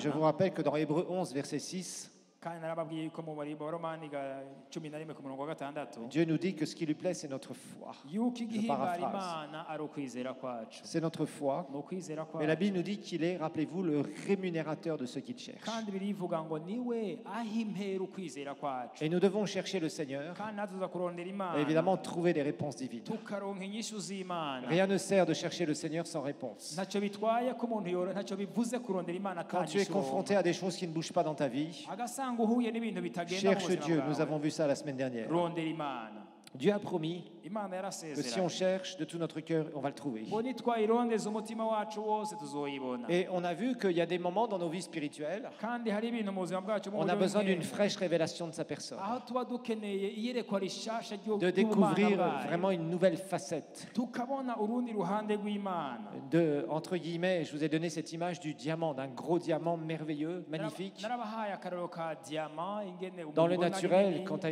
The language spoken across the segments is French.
je vous rappelle que dans Hébreux 11, verset 6, kandi narababwiye yuko mu baromani 11:6 Dieu nous dit que ce qui lui plaît, c'est notre foi. yuko Je igihimbara paraphrase. imana ari ukwizera kwacu C'est notre foi. ni ukwizera Mais la kwacu Bible nous dit qu'il est, rappelez-vous, le rémunérateur de ceux qui le cherchent. kandi birivuga ngo niwe aho impera ukwizera kwacu Et nous devons chercher le Seigneur kandi natwe tuza kurondera et imana évidemment trouver des réponses divines. tukaronka inyishu z'imana Rien ne sert de chercher le Seigneur sans réponse. ntacyo bitwaye ko umuntu ntacyo bivuze kurondera imana Quand kandi tu es confronté à des choses qui ne bougent pas dans ta vie, agasanga uhuye n'ibintu bitagenda mu cherche buzima Dieu. Nous bwawe avons vu ça la semaine dernière. rondera imana Dieu a promis imana que si on yarasezeranye cherche de tout notre cœur, on va le trouver. ngo nitwayirondeza umutima wacu wose tuzoyibona Et on a vu qu'il y a des moments dans nos vies spirituelles, kandi hari ibintu mu buzima bwacu mu on a buryo besoin bumwe d'une fraîche révélation de sa personne, aho tuba dukeneye iyerekwa rishasha de découvrir vraiment une nouvelle facette. tukabona urundi ruhande rw'imana De, entre guillemets, je vous ai donné cette image du diamant, d'un gros diamant merveilleux, magnifique. narabahaye akararo ka diamant ingene Dans le ubibona naturel, nini. quand tu as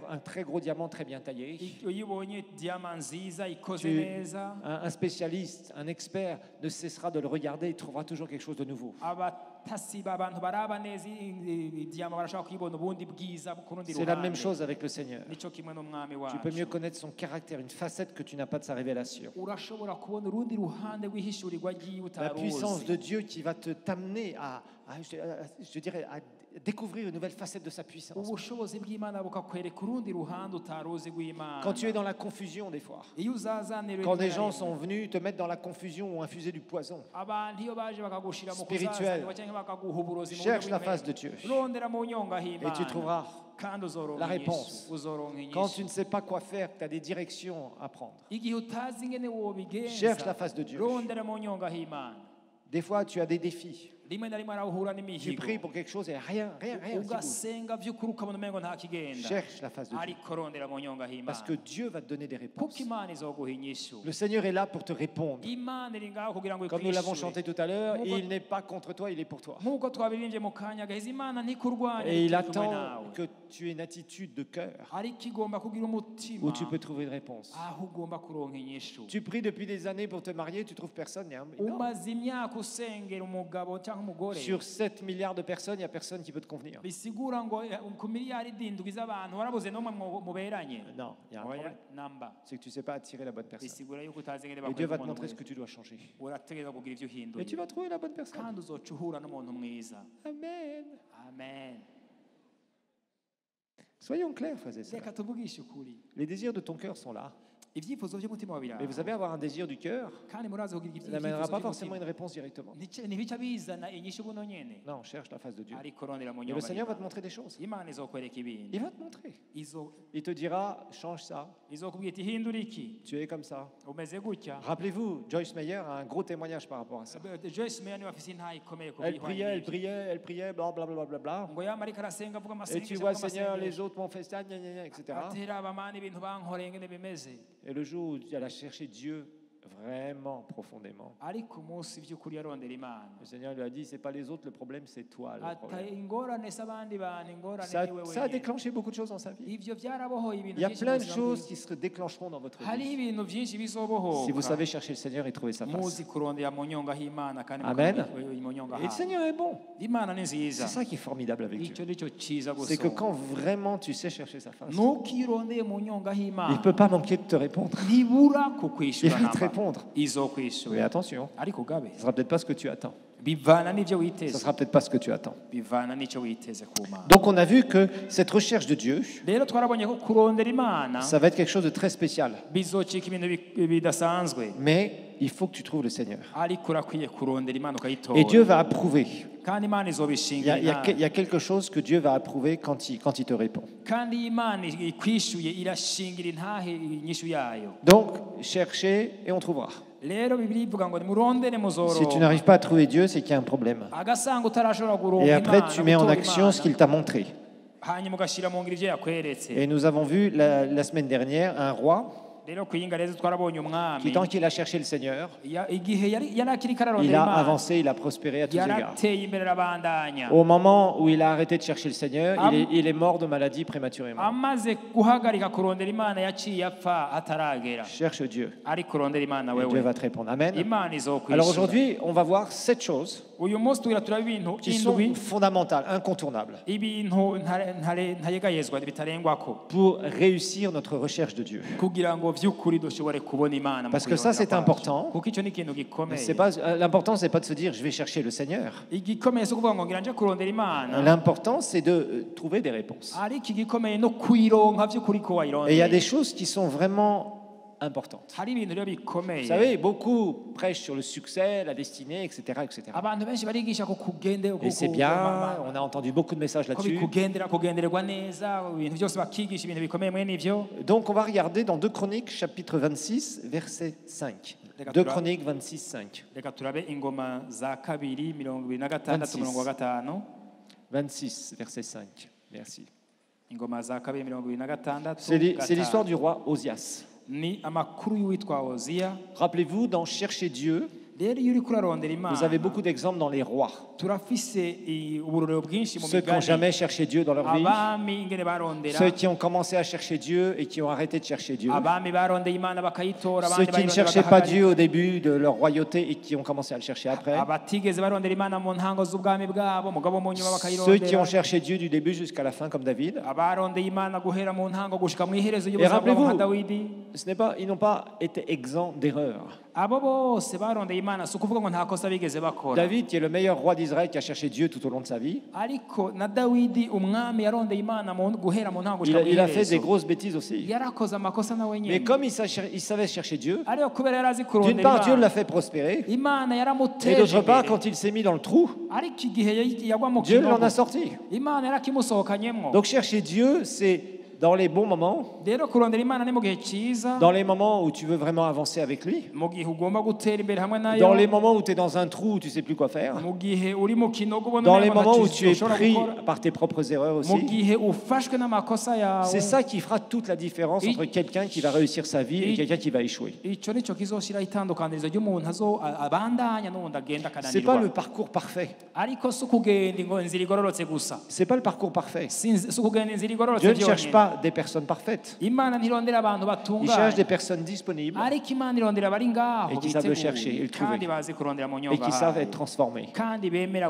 un très gros diamant très bien taillé, iyo uyibonye diamant nziza ikoze Tu- neza un spécialiste, un expert ne cessera de le regarder, il trouvera toujours quelque chose de nouveau. abatasi abantu baraba neza diamant barashaka kuyibona ubundi bwiza ku rundi C'est la même ruhande chose avec le Seigneur. nico kimwe n'umwami Tu peux mieux wacu connaître son caractère, une facette que tu n'as pas de sa révélation. urashobora kubona urundi ruhande rw'ihishurirwa ry'iwe La puissance utaruzi de Dieu qui va t'amener je dirais, à découvrir une nouvelle facette de sa puissance. ubushobozi bw'imana bukakwereka urundi ruhande utaruzi rw'imana Quand tu es dans la confusion des fois, iyo uzazanira quand des gens sont venus te mettre dans la confusion ou infuser du poison, abantu iyo baje bakagushira mu Spirituel. kuzazanirwa cyangwa bakaguha uburozi mu cherche buryo la bw'imana. face de Dieu rondera mu nyonga et tu h'imana trouveras. kandi uzoronka la inyishu. réponse. uzoronka Quand inyishu tu ne sais pas quoi faire, tu as des directions à prendre. igihe utazi ingene Cherche la wobigenza face de Dieu. rondera mu nyonga h'imana Des fois, tu as des défis. rimwe na rimwe arahura Tu n'imihigo pries pour quelque chose et rien qui bouge. ugasenga by'ukuri ukabona umengo nta kigenda Cherche la face de Dieu. ariko rondera mu nyonga Parce h'imana que Dieu va te donner des kuko réponses. imana izoguha inyishu Le Seigneur est là pour te répondre. imana iri ngaho kugira ngo Comme nous l'avons ikwishure. chanté tout à l'heure, Nk'uko- il n'est pas contre toi, il est pour toi. nk'uko twabiririmbye mu kanya gaheze imana ntikurwanya Et il iri kumwe attend nawe que tu aies une attitude de cœur ariko igomba kugira umutima où tu peux trouver une réponse. aho ugomba kuronka inyishu Tu pries depuis des années pour te marier, tu trouves personne. Non. umaze imyaka usengera umugabo cyangwa umugore Sur 7 milliards de personnes, il n'y a personne qui peut te convenir. bisigura ngo ku miliyari indwi z'abantu warabuze n'umwe muberanye Non, il y a un oya problème. namba C'est que tu ne sais pas attirer la bonne personne. bisigura yuko utazi ingene Et Dieu va te umuntu montrer ce mwiza. que tu dois changer. urategereza kugira ivyo Et uhinduye tu vas trouver la bonne personne. kandi uzoca uhura n'umuntu mwiza Amen. amen Soyons clairs, frères et sœurs. reka tuvugishe ukuri Les désirs de ton cœur sont là. ibyifuzo by'umutima wawe Mais vous biraho savez, avoir un désir du cœur, kandi murazi kugira ça n'amènera ibyifuzo pas forcément by'umutima une réponse directement. ntibica bizana inyishu buno nyene Non, cherche la face de Dieu. ariko rondera mu Et le nyonga Seigneur va te y'Imana. montrer des choses. imana izokwereka ibintu Il va te montrer. Izo- Il te dira, change ça. izokubwira iti hindura iki Tu es comme ça. umeze gutya Rappelez-vous, Joyce Meyer a un gros témoignage par rapport à ça. Joyce Meyer niwe afise intaha ikomeye ku Elle bihwanye priait, elle n'ibyo. priait, elle priait, blablabla. Bla, bla, bla. ngo yama ariko arasenga avuga Et amasengesho tu vois, avuga Seigneur, amasengesho. les autres m'ont fait ça, gna, gna, gna, etc. atera abamana ibintu bankoreye ngene bimeze Et le jour où elle a cherché Dieu vraiment profondément, ariko umunsi by'ukuri yarondera imana le Seigneur lui a dit, c'est pas les autres le problème, c'est toi le ata problème. ingorane s'abandi bantu ingorane Ça, niwe ça a wenyine déclenché beaucoup de choses dans sa vie. ivyo byarabohoye ibintu Il y a byinshi plein mu de buzima choses bwiwe. qui se déclencheront dans votre hariho vie. ibintu byinshi bizobohoka Si vous savez chercher le Seigneur et trouver sa muzi face. kurondera mu nyonga h'imana kandi Amen. mukamenya mu nyonga Et le hayo Seigneur est bon. imana ni nziza C'est ça qui est formidable avec icyo Dieu. nicyo cyiza C'est que gusoma quand vraiment tu sais chercher sa face, nuko iyo urondeye mu nyonga il ne h'imana peut pas manquer de te répondre. ntibura Il kukwishura va te namba répondre. Mais izokwishura attention, ariko ugabe ce ne sera peut-être pas ce que tu attends. bivana n'ibyo Ce ne witeze sera peut-être pas ce que tu attends. bivana n'icyo witeze ku mana Donc on a vu que cette recherche de Dieu, rero twarabonye ko kurondera imana ça va être quelque chose de très spécial. bizocika ibintu bidasanzwe Mais il faut que tu trouves le Seigneur. ariko urakwiye kurondera imana Et ukayitora Dieu va approuver. kandi imana Il y, izobishingira a, il y a- inama. il y a quelque chose que Dieu va approuver quand il te répond. kandi iyo imana ikwishyuye irashingira intahe inyishu yayo Donc, cherchez et on trouvera. rero bibiri ivuga ngo nimurondere Si tu muzoronka n'arrives pas à trouver Dieu, c'est qu'il y a un problème. agasanga utarashobora kuronka Et après, imana tu mets en gutora action ce Imana, qu'il t'a montré. hanyuma ugashyira mu ngiro ibyo yakweretse Et nous avons vu la semaine dernière un roi rero ku yinga rero twarabonye qui, umwami tant qu'il a cherché le Seigneur, igihe yari akiri il kararondera a imana avancé, il a prospéré à tous égards. yarateye imbere arabandanya Au moment où il a arrêté de chercher le Seigneur, il est mort de maladie prématurément. amaze guhagarika kurondera imana yaciye apfa ataragera Cherche Dieu. ari kurondera imana Et Dieu wewe va te répondre. Amen. imana Alors izokwishura aujourd'hui, on va voir 7 choses uyu munsi tugira turaba ibintu qui sont indwi fondamentales, incontournables, ibintu ntayegayezwa bitarengwako pour réussir notre recherche de Dieu. kugira ngo vy'ukuri dushobore kubona imana mu Parce que ça, kuyirondera c'est kwacu. important. kuko icyo ni ikintu gikomeye C'est pas, l'important, c'est pas de se dire je vais chercher le Seigneur. igikomeye si ukuvuga ngo ngira nje kurondera imana L'important, c'est de trouver des réponses. ariko igikomeye no kuyironka vy'ukuri ko Et il y a wayirondeye des choses qui sont vraiment importantes. hari ibintu rero bikomeye Vous savez, beaucoup prêchent sur le succès, la destinée, etc., etc. abantu benshi barigisha ko kugende Et c'est bien, on a entendu beaucoup de messages ko là-dessus. kugendererwa neza ibintu byose bakigisha ibintu bikomeye mwene ivyo Donc on va regarder dans 2 Chroniques, chapitre 26, verset 5. 2 Chroniques 26, 5. reka turabe ingoma za kabiri 26 umurongo wa gatanu 26, verset 5. Merci. ingoma za kabiri 26 C'est l'histoire du roi Osias. ni amakuru y'uwitwa Oziya Rappelez-vous, dans Chercher Dieu, rero iyo uri kurarondera imana vous avez beaucoup d'exemples dans les rois. turafise uburorero bwinshi mu Ceux qui n'ont migani jamais cherché Dieu dans leur vie, abami ingene barondera ceux qui ont commencé à chercher Dieu et qui ont arrêté de chercher Dieu, abami barondeye imana bakayitora ceux abandi qui ne bayirondera cherchaient pas bagahagarika. Dieu au début de leur royauté et qui ont commencé à le chercher après, abatigeze barondera imana mu ntango z'ubwami bwabo mugabo mu nyuma ceux qui ont bakayirondera cherché Dieu du début jusqu'à la fin comme David. abarondeye imana guhera mu ntango gushika mu iherezo Et y'ubuzima bwabo nka rappelez-vous, dawidi ils n'ont pas été exempts d'erreurs. abo bose barondeye imana si ukuvuga ngo nta kosa bigeze bakora David, qui est le meilleur roi d'Israël, qui a cherché Dieu tout au long de sa vie, ariko na dawidi umwami yarondeye imana guhera mu ntango gushika mu il a fait des iherezo grosses bêtises aussi. yarakoze amakosa nawe Mais nyene comme il savait chercher Dieu, ariko kubera yari azi d'une kurondera part, Dieu l'a imana fait prospérer, imana et yaramuteje d'autre part, imbere quand il s'est mis dans le trou, ariko igihe yagwa mu Dieu l'en kinogo a sorti. imana yarakimusohokanyemwo Donc chercher Dieu, c'est dans les bons moments, rero kurondera imana ni mu gihe cyiza dans les moments où tu veux vraiment avancer avec lui, mu gihe ugomba gutera imbere hamwe nayo dans les moments où tu es dans un trou où tu sais plus quoi faire, mu gihe uri mu kinogo ubona dans les umengo moments où ntacyo tu es ushobora pris gukora, par tes propres erreurs mu aussi. gihe ufashwe n'amakosa yawe C'est ça qui fera toute la différence entre quelqu'un qui va réussir sa vie et quelqu'un qui va échouer. icyo nicyo kizoshiraho itandukanirizo ry'umuntu abandanya n'undi agenda C'est pas le akananirwa parcours parfait. ariko si ukugenda inzira igororotse gusa C'est pas le parcours parfait. si ukugenda inzira igororotse Dieu ne cherche byonyine pas des personnes parfaites. imana ntirondera abantu Il cherche des batunganye personnes disponibles ariko imana irondera abari ngaho Et qui savent le chercher et le trouver. kandi bazi kurondera mu et nyonga qui savent hayo être transformés. kandi bemera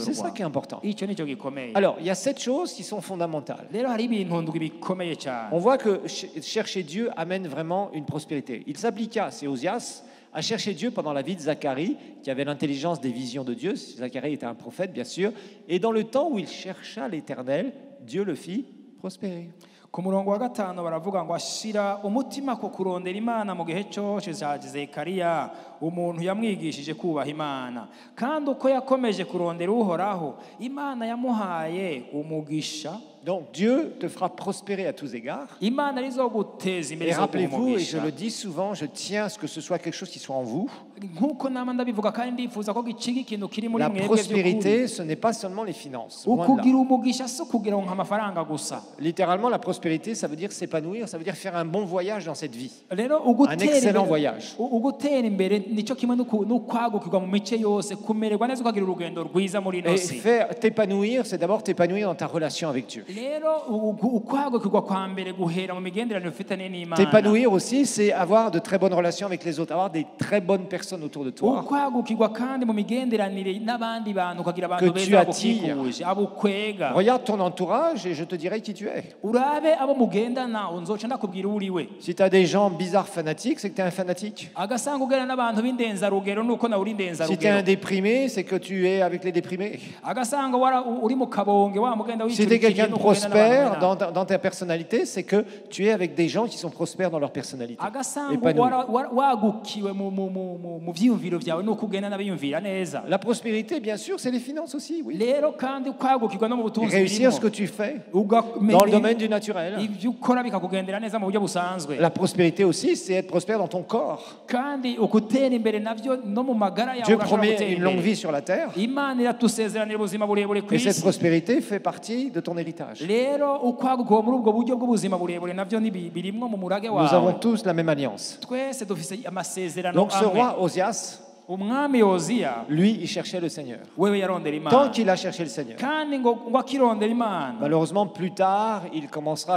C'est ça guhindurwa qui est important. icyo nicyo gikomeye Alors, il y a 7 choses qui sont fondamentales. rero hari ibintu ndwi bikomeye cyane On voit que chercher Dieu amène vraiment une prospérité. Il s'appliqua, c'est Osias, à chercher Dieu pendant la vie de Zacharie, qui avait l'intelligence des visions de Dieu. Zacharie était un prophète, bien sûr. Et dans le temps où il chercha l'Éternel, Dieu le fit prospérer. ku murongo wa gatanu baravuga ngo ashira umutima ku kurondera imana mu gihe cyose cya Zekariya umuntu yamwigishije kubaha imana kandi uko yakomeje kurondera uhoraho imana yamuhaye umugisha. Donc Dieu te fera prospérer à tous égards. imana rizoguteza imbere Et zo rappelez-vous, et je umugisha le dis souvent, je tiens à ce que ce soit quelque chose qui soit en vous. nk'uko nama ndabivuga kandi ndifuza ko giciga ikintu kiri muri La mwebwe prospérité, ce n'est pas seulement les finances. Loin de là. ukugira umugisha si ukugira ngo amafaranga gusa. Littéralement, la prospérité, ça veut dire s'épanouir, ça veut dire faire un bon voyage dans cette vie. rero Un excellent voyage. ugutera imbere nicyo kimwe n'ukwagukirwa mu mice yose kumererwa neza ukagira urugendo rwiza muri ino Et si. faire t'épanouir, c'est d'abord t'épanouir dans ta relation avec Dieu. rero ukwagukirwa kwa mbere guhera mu migenderanire ufitanye n'imana. T'épanouir aussi, c'est avoir de très bonnes relations avec les autres, avoir des très bonnes personnes autour de toi. ukwagukirwa kandi mu migenderanire n'abandi bantu ukagira Que abantu tu beza attires. bagukikuje abukwega. Regarde ton entourage et je te dirai qui tu es. urabe abo mugendana nzoca ndakubwira uri we. Si tu as des gens bizarres fanatiques, c'est que tu es un fanatique. agasanga ugana n'abantu b'indenzarugero nuko nawe uri Si tu es un indenzarugero. déprimé, c'est que tu es avec les déprimés. agasanga uri mu kabonge wa mugenda Si tu es quelqu'un de prospère dans dans ta personnalité, c'est que tu es avec des gens qui sont prospères dans leur personnalité. agasanga Épanouis. wagukiwe mu vyiyumviro vyawe nuko ugenda n'abiyumvira neza. La prospérité, bien sûr, c'est les finances aussi, oui. rero kandi ukwagukirwa no mu Et butunzi réussir ce que burimo tu fais dans le domaine du naturel. ibyo ukora bikakugendera neza mu buryo busanzwe. La prospérité aussi, c'est être prospère dans ton corps. kandi ukutera imbere navyo no mu magara yawe Dieu urashobora promet gutera une longue imbere. vie sur la terre. imana iratusezeranira ubuzima burebure ku Et cette isi prospérité fait partie de ton héritage. héritage. rero ukwaguka muri ubwo buryo bw'ubuzima burebure navyo birimwo mu murage Nous avons wawe. tous la même alliance. Twese dufise amasezerano Donc ce amwe. roi Osias, Umwami Yoziya lui, il cherchait le Seigneur. wewe yarondera Tant Imana qu'il a cherché le Seigneur. kandi ngo akirondera Imana Malheureusement, plus tard,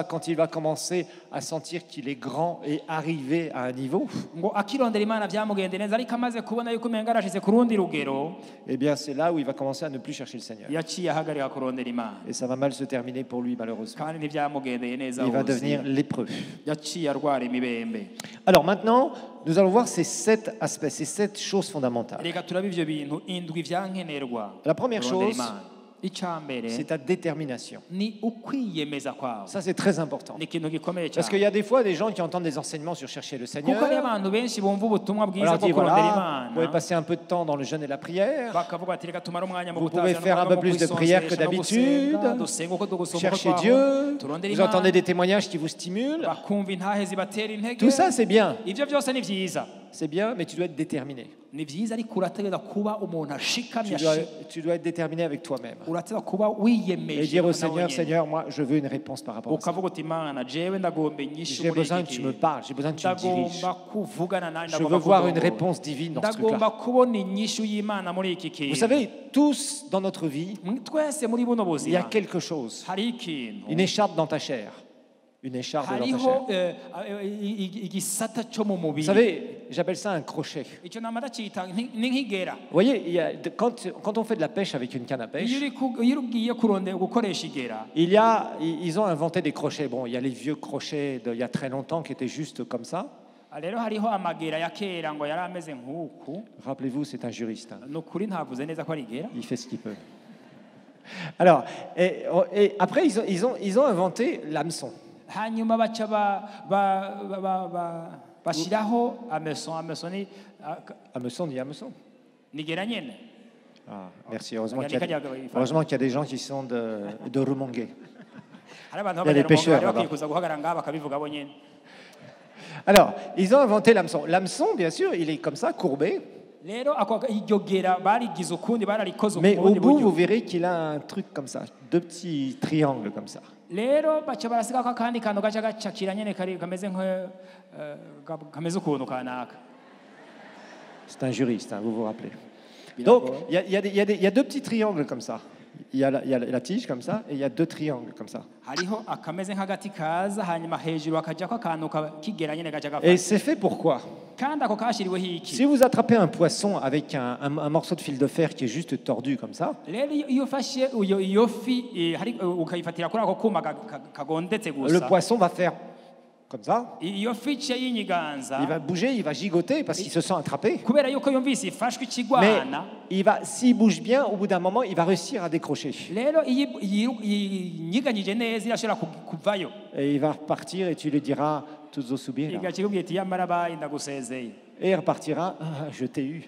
quand il va commencer à sentir qu'il est grand et arrivé à un niveau, ngo akirondera Imana byamugendeye neza, ariko amaze kubona yuko umenga arashize ku rundi rugero, eh bien, c'est là où il va commencer à ne plus chercher le Seigneur. yaciye ahagarika kurondera Imana Et ça va mal se terminer pour lui, malheureusement. kandi ntibyamugendeye neza. Il va hose. devenir lépreux. yaciye arwara imibembe. Alors maintenant, nous allons voir ces 7 aspects, ces 7 choses fondamentales. Reka turabe ivyo bintu indwi vyankenerwa. La première kurondera chose, Imana. Icambere c'est ta détermination. ni ukwiyemeza kwawe. Ça, c'est très important. Ni ikintu gikomeye Parce qu'il cyane. y a des fois des gens qui entendent des enseignements sur chercher le Seigneur. kuko ari abantu benshi bumva ubutumwa On bwiza leur bwo dit, kurondera voilà, vous pouvez Imana passer un peu de temps dans le jeûne et la prière. bakavuga ati reka tumare umwanya mu Vous gutaza pouvez no faire un mu peu plus de prière que kwisonsesha no gusenga, d'habitude. dusenga uko tugusoma uko Cherchez twahora, Dieu. turondere Vous entendez Imana, des témoignages qui vous stimulent. bakumva intahe zibatera intege. Tout ça, c'est bien. Ivyo byose ni vyiza, C'est bien, mais tu dois être déterminé. ni vyiza, ariko urategereza kuba umuntu ashikamye, Tu dois être déterminé avec toi-même. urategereza kuba Et wiyemeje dire au nawe Seigneur, nyene. Seigneur, moi, je veux une réponse par rapport à ça. ukavuga uti Imana jewe ndagomba inyishu J'ai muri besoin que iki tu me gihe. parles, j'ai besoin que tu me diriges. ndagomba kuvugana nawe, Je ndagomba veux voir une kudondora. réponse divine dans ce ndagomba truc-là. kubona inyishu y'Imana muri iki kintu. Vous savez, tous dans notre vie, twese muri buno il y a buzima quelque chose, hari ikintu, une écharpe dans ta chair. Une écharpe dans ta chair. hariho igisata cyo mu Vous mubiri. savez, j'appelle ça un crochet. icyo namara cyita ni nk'igera. Vous voyez, quand on fait de la pêche avec une canne à pêche, iyo ugiye kurondera gukoresha igera, ils ont inventé des crochets. Bon, il y a les vieux crochets d'il y a très longtemps qui étaient juste comme ça. rero hariho amagera ya kera ngo yari ameze nk'uku. Rappelez-vous, c'est un juriste. Hein. ni ukuri ntavuze neza ko ari igera. Il fait ce qu'il peut. Alors, et après, ils ont inventé l'hameçon. hanyuma baca bashyiraho ameso ni Hameçon dit hameçon. igera nyene. Ah, merci. Heureusement Heureusement qu'il y a des gens qui sont de Rumongue. hari abantu Il y a des pêcheurs bari là-bas. bakwiye kuza guhagarara ngaha bakabivuga bo nyene. Alors, ils ont inventé l'hameçon. L'hameçon, bien sûr, il est comme ça, courbé. rero iryo gera barigize ukundi, bararikoze Mais au ukundi bout, buryo. vous verrez qu'il a un truc comme ça, 2 petits triangles comme ça. rero baca barasigako akandi kantu gaca gacakira nyene kameze kameze ukuntu kanaka. C'est un juriste, hein, vous vous rappelez. Donc, il y a 2 petits triangles comme ça. Il y a la tige comme ça, et il y a 2 triangles comme ça. hariho akameze nk'agati kaza, hanyuma hejuru akajyako akantu kigera nyene gaca Et gafata. c'est fait pourquoi? kandi ako kashyiriweho iki. Si vous attrapez un poisson avec un morceau de fil de fer qui est juste tordu comme ça, rero iyo ufashe iyo fi ukayifatira kuri ako kuma kagondetse le gusa, poisson va faire comme ça. iyo fi iciye y'inyiganza, Il va bouger, il va gigoter parce qu'il se sent attrapé. kubera yuko yumvise ifashwe Mais ikigwana. s'il bouge bien, au bout d'un moment, il va réussir à décrocher. rero iyo inyiganyije neza irashobora kuvayo, Et il va repartir et tu lui diras, tuzo subira. igakikubwira iti yamara bayi ndagusezeye. Et il repartira, ah, je t'ai eu.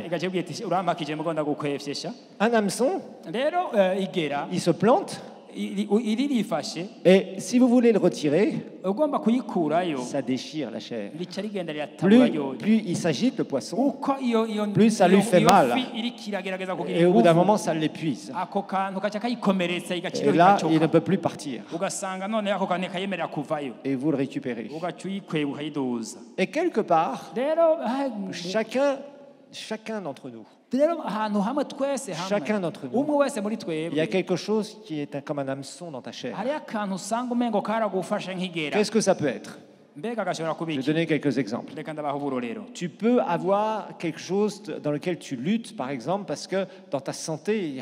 igakikubwira iti urampakije mugo ndagukwefyesha. Un hameçon, rero igera il se plante. rifashe, Et si vous voulez le retirer, ugomba kuyikurayo, ça déchire la chair. rica rigenda riratabura yoyo. Plus il s'agite le poisson, uko plus ça lui fait mal. fi iriko iragerageza kugira et au bout d'un inguvu, moment, ça l'épuise. ako kantu gaca kayikomeretsa igaciro Et là, il ne rikacoka, peut plus partir. ugasanga none ako kantu kayemerera kuvayo, Et vous le récupérez. ugaca uyikwega ukayiduza. Et quelque part, rero chacun d'entre nous, rero ahantu hamwe twese chacun hamwe, d'entre nous, umwe wese muri il y a twebwe quelque chose qui est comme un hameçon dans ta chair. hariyo akantu usanga umengo karagufashe nk'igera. Qu'est-ce que ça peut être? mbega gashobora kuba Je vais iki? donner quelques exemples. reka ndabaha uburorero. Tu peux avoir quelque chose dans lequel tu luttes, par exemple, parce que dans ta santé,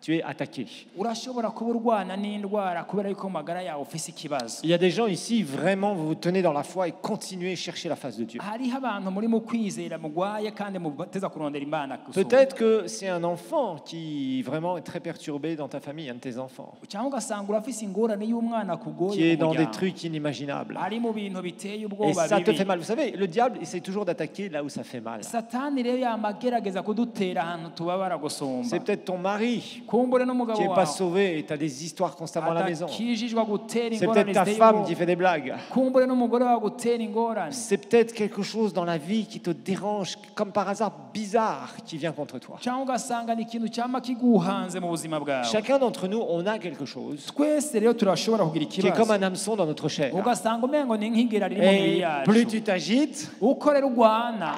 tu es attaqué. urashobora kuba urwana n'indwara kubera yuko mu magara yawe ufise ikibazo. Il y a des gens ici, vraiment, vous vous tenez dans la foi et continuez à chercher la face de Dieu. hariho abantu muri mu kwizera mugwaye kandi muteza kurondera Imana gusumba. Peut-être que c'est un enfant qui vraiment est très perturbé dans ta famille, un de tes enfants, cyangwa ugasanga urafise ingorane y'umwana qui kugoye est mu dans des muryango, trucs inimaginables. ari mu bintu biteye Et ubwoba ça te bibi. fait mal. Vous savez, le diable essaie toujours d'attaquer là où ça fait mal. satani rero yama agerageza kudutera ahantu tubabara gusumba. C'est peut-être ton mari kumbure n'umugabo qui n'est pas wawe sauvé et tu as des histoires constamment à la maison. adakijijwe gutera C'est ingorane peut-être ta ziteye femme ubwoba. qui fait des blagues. kumbure n'umugore wawe gutera ingorane. C'est peut-être quelque chose dans la vie qui te dérange, comme par hasard bizarre, qui vient contre toi. cyangwa ugasanga ni ikintu cyama kiguhanze mu buzima bwawe. Chacun d'entre nous, on a quelque chose twese rero turashobora kugira qui est comme ikibazo un hameçon dans notre chair. ugasanga umengo ni nk'ingera riri mu mibiri Et plus yacu tu t'agites, uko rero urwana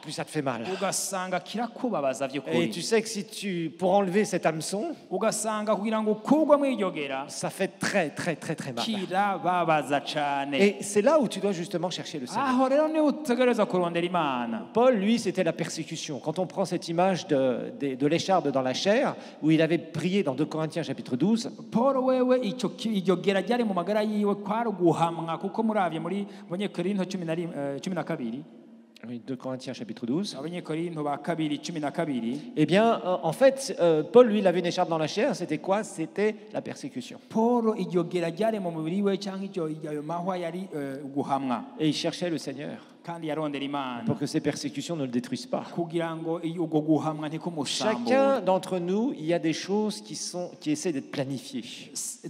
plus ça te fait mal. ugasanga kirakubabaza Et by'ukuri tu sais que pour enlever cet hameçon, ugasanga kugira ngo ukurwe mw'iryo gera ça fait très très très très mal. kirababaza cyane. Et c'est là où tu dois justement chercher le Seigneur. aho rero niho utegereza kurondera imana. Paul, lui, c'était la persécution. Quand on prend cette image de l'écharpe dans la chair, où il avait prié dans 2 Corinthiens chapitre 12, paul wewe iryo gera ryari mu magara yiwe kwari uguhamwa kuko muravye muri abanyekorinto 12 oui, 2 Corinthiens chapitre 12, abanyekorinto ba kabiri 12 eh bien, en fait, Paul, lui, il avait une écharpe dans la chair. C'était quoi? C'était la persécution. paul iryo gera ryari mu mubiri we cyangwa iryo mahwa yari uguhamwa Et il cherchait le Seigneur kandi yarondera imana pour que ces persécutions ne le détruisent pas. kugira ngo ubwo guhamwa ntikumusambure. Chacun d'entre nous, il y a des choses qui essaient d'être planifiées.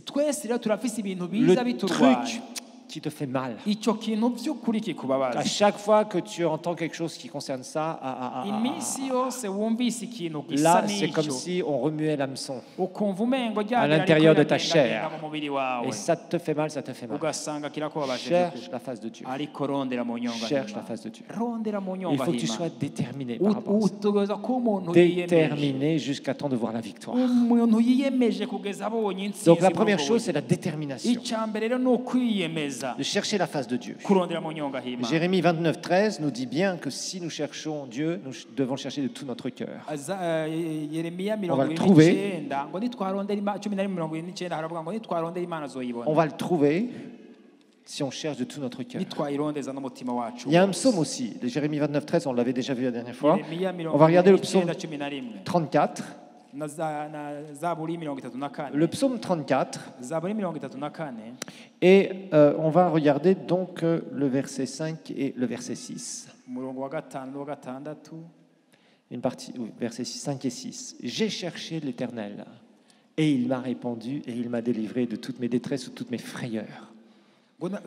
twese rero turafise ibintu Le biza biturwanya truc qui te fait mal. icyo kintu by'ukuri À kikubabaza. chaque fois que tu entends quelque chose qui concerne ça, iminsi yose wumvise ikintu gisa là, c'est comme n'icyo si on remuait l'hameçon. ukumva umengo À l'intérieur de ta ryagera chair. mu mubiri wawe Et ça te fait mal, ça te fait mal. ugasanga kirakubabaje Cherche la face de Dieu. ariko rondera mu nyonga Cherche hima. la face de Dieu. rondera mu Il nyonga faut que tu hima. sois déterminé par rapport à ça. utegereza ko umuntu yiyemeje Déterminé jusqu'à temps de voir la victoire. umuntu yiyemeje kugeza abonye intsinzi. Donc la muri première ubwo chose, c'est buzima. la détermination. icya mbere rero ni ukwiyemeza De chercher la face de Dieu. kurondera mu nyonga hima. Jérémie 29, 13 nous dit bien que si nous cherchons Dieu, nous devons le chercher de tout notre cœur. Yeremiya On va le 29 ngo nitwarondera imana 11:29 haravuga ngo nitwarondera imana On zoyibona va le trouver si on cherche de tout notre cœur. nitwayirondeza n'umutima wacu. Il y a un psaume aussi, de Jérémie 29, 13, on l'avait déjà vu la dernière fois. Yeremiya On va regarder le psaume 11:11 34. na zaburi 34 Le psaume 34, zaburi 34 et on va regarder donc le verset 5 et le verset 6. umurongo wa 5 n'uwa 6. Une partie, oui, versets 5 et 6. J'ai cherché l'Éternel, et il m'a répondu, et il m'a délivré de toutes mes détresses ou toutes mes frayeurs.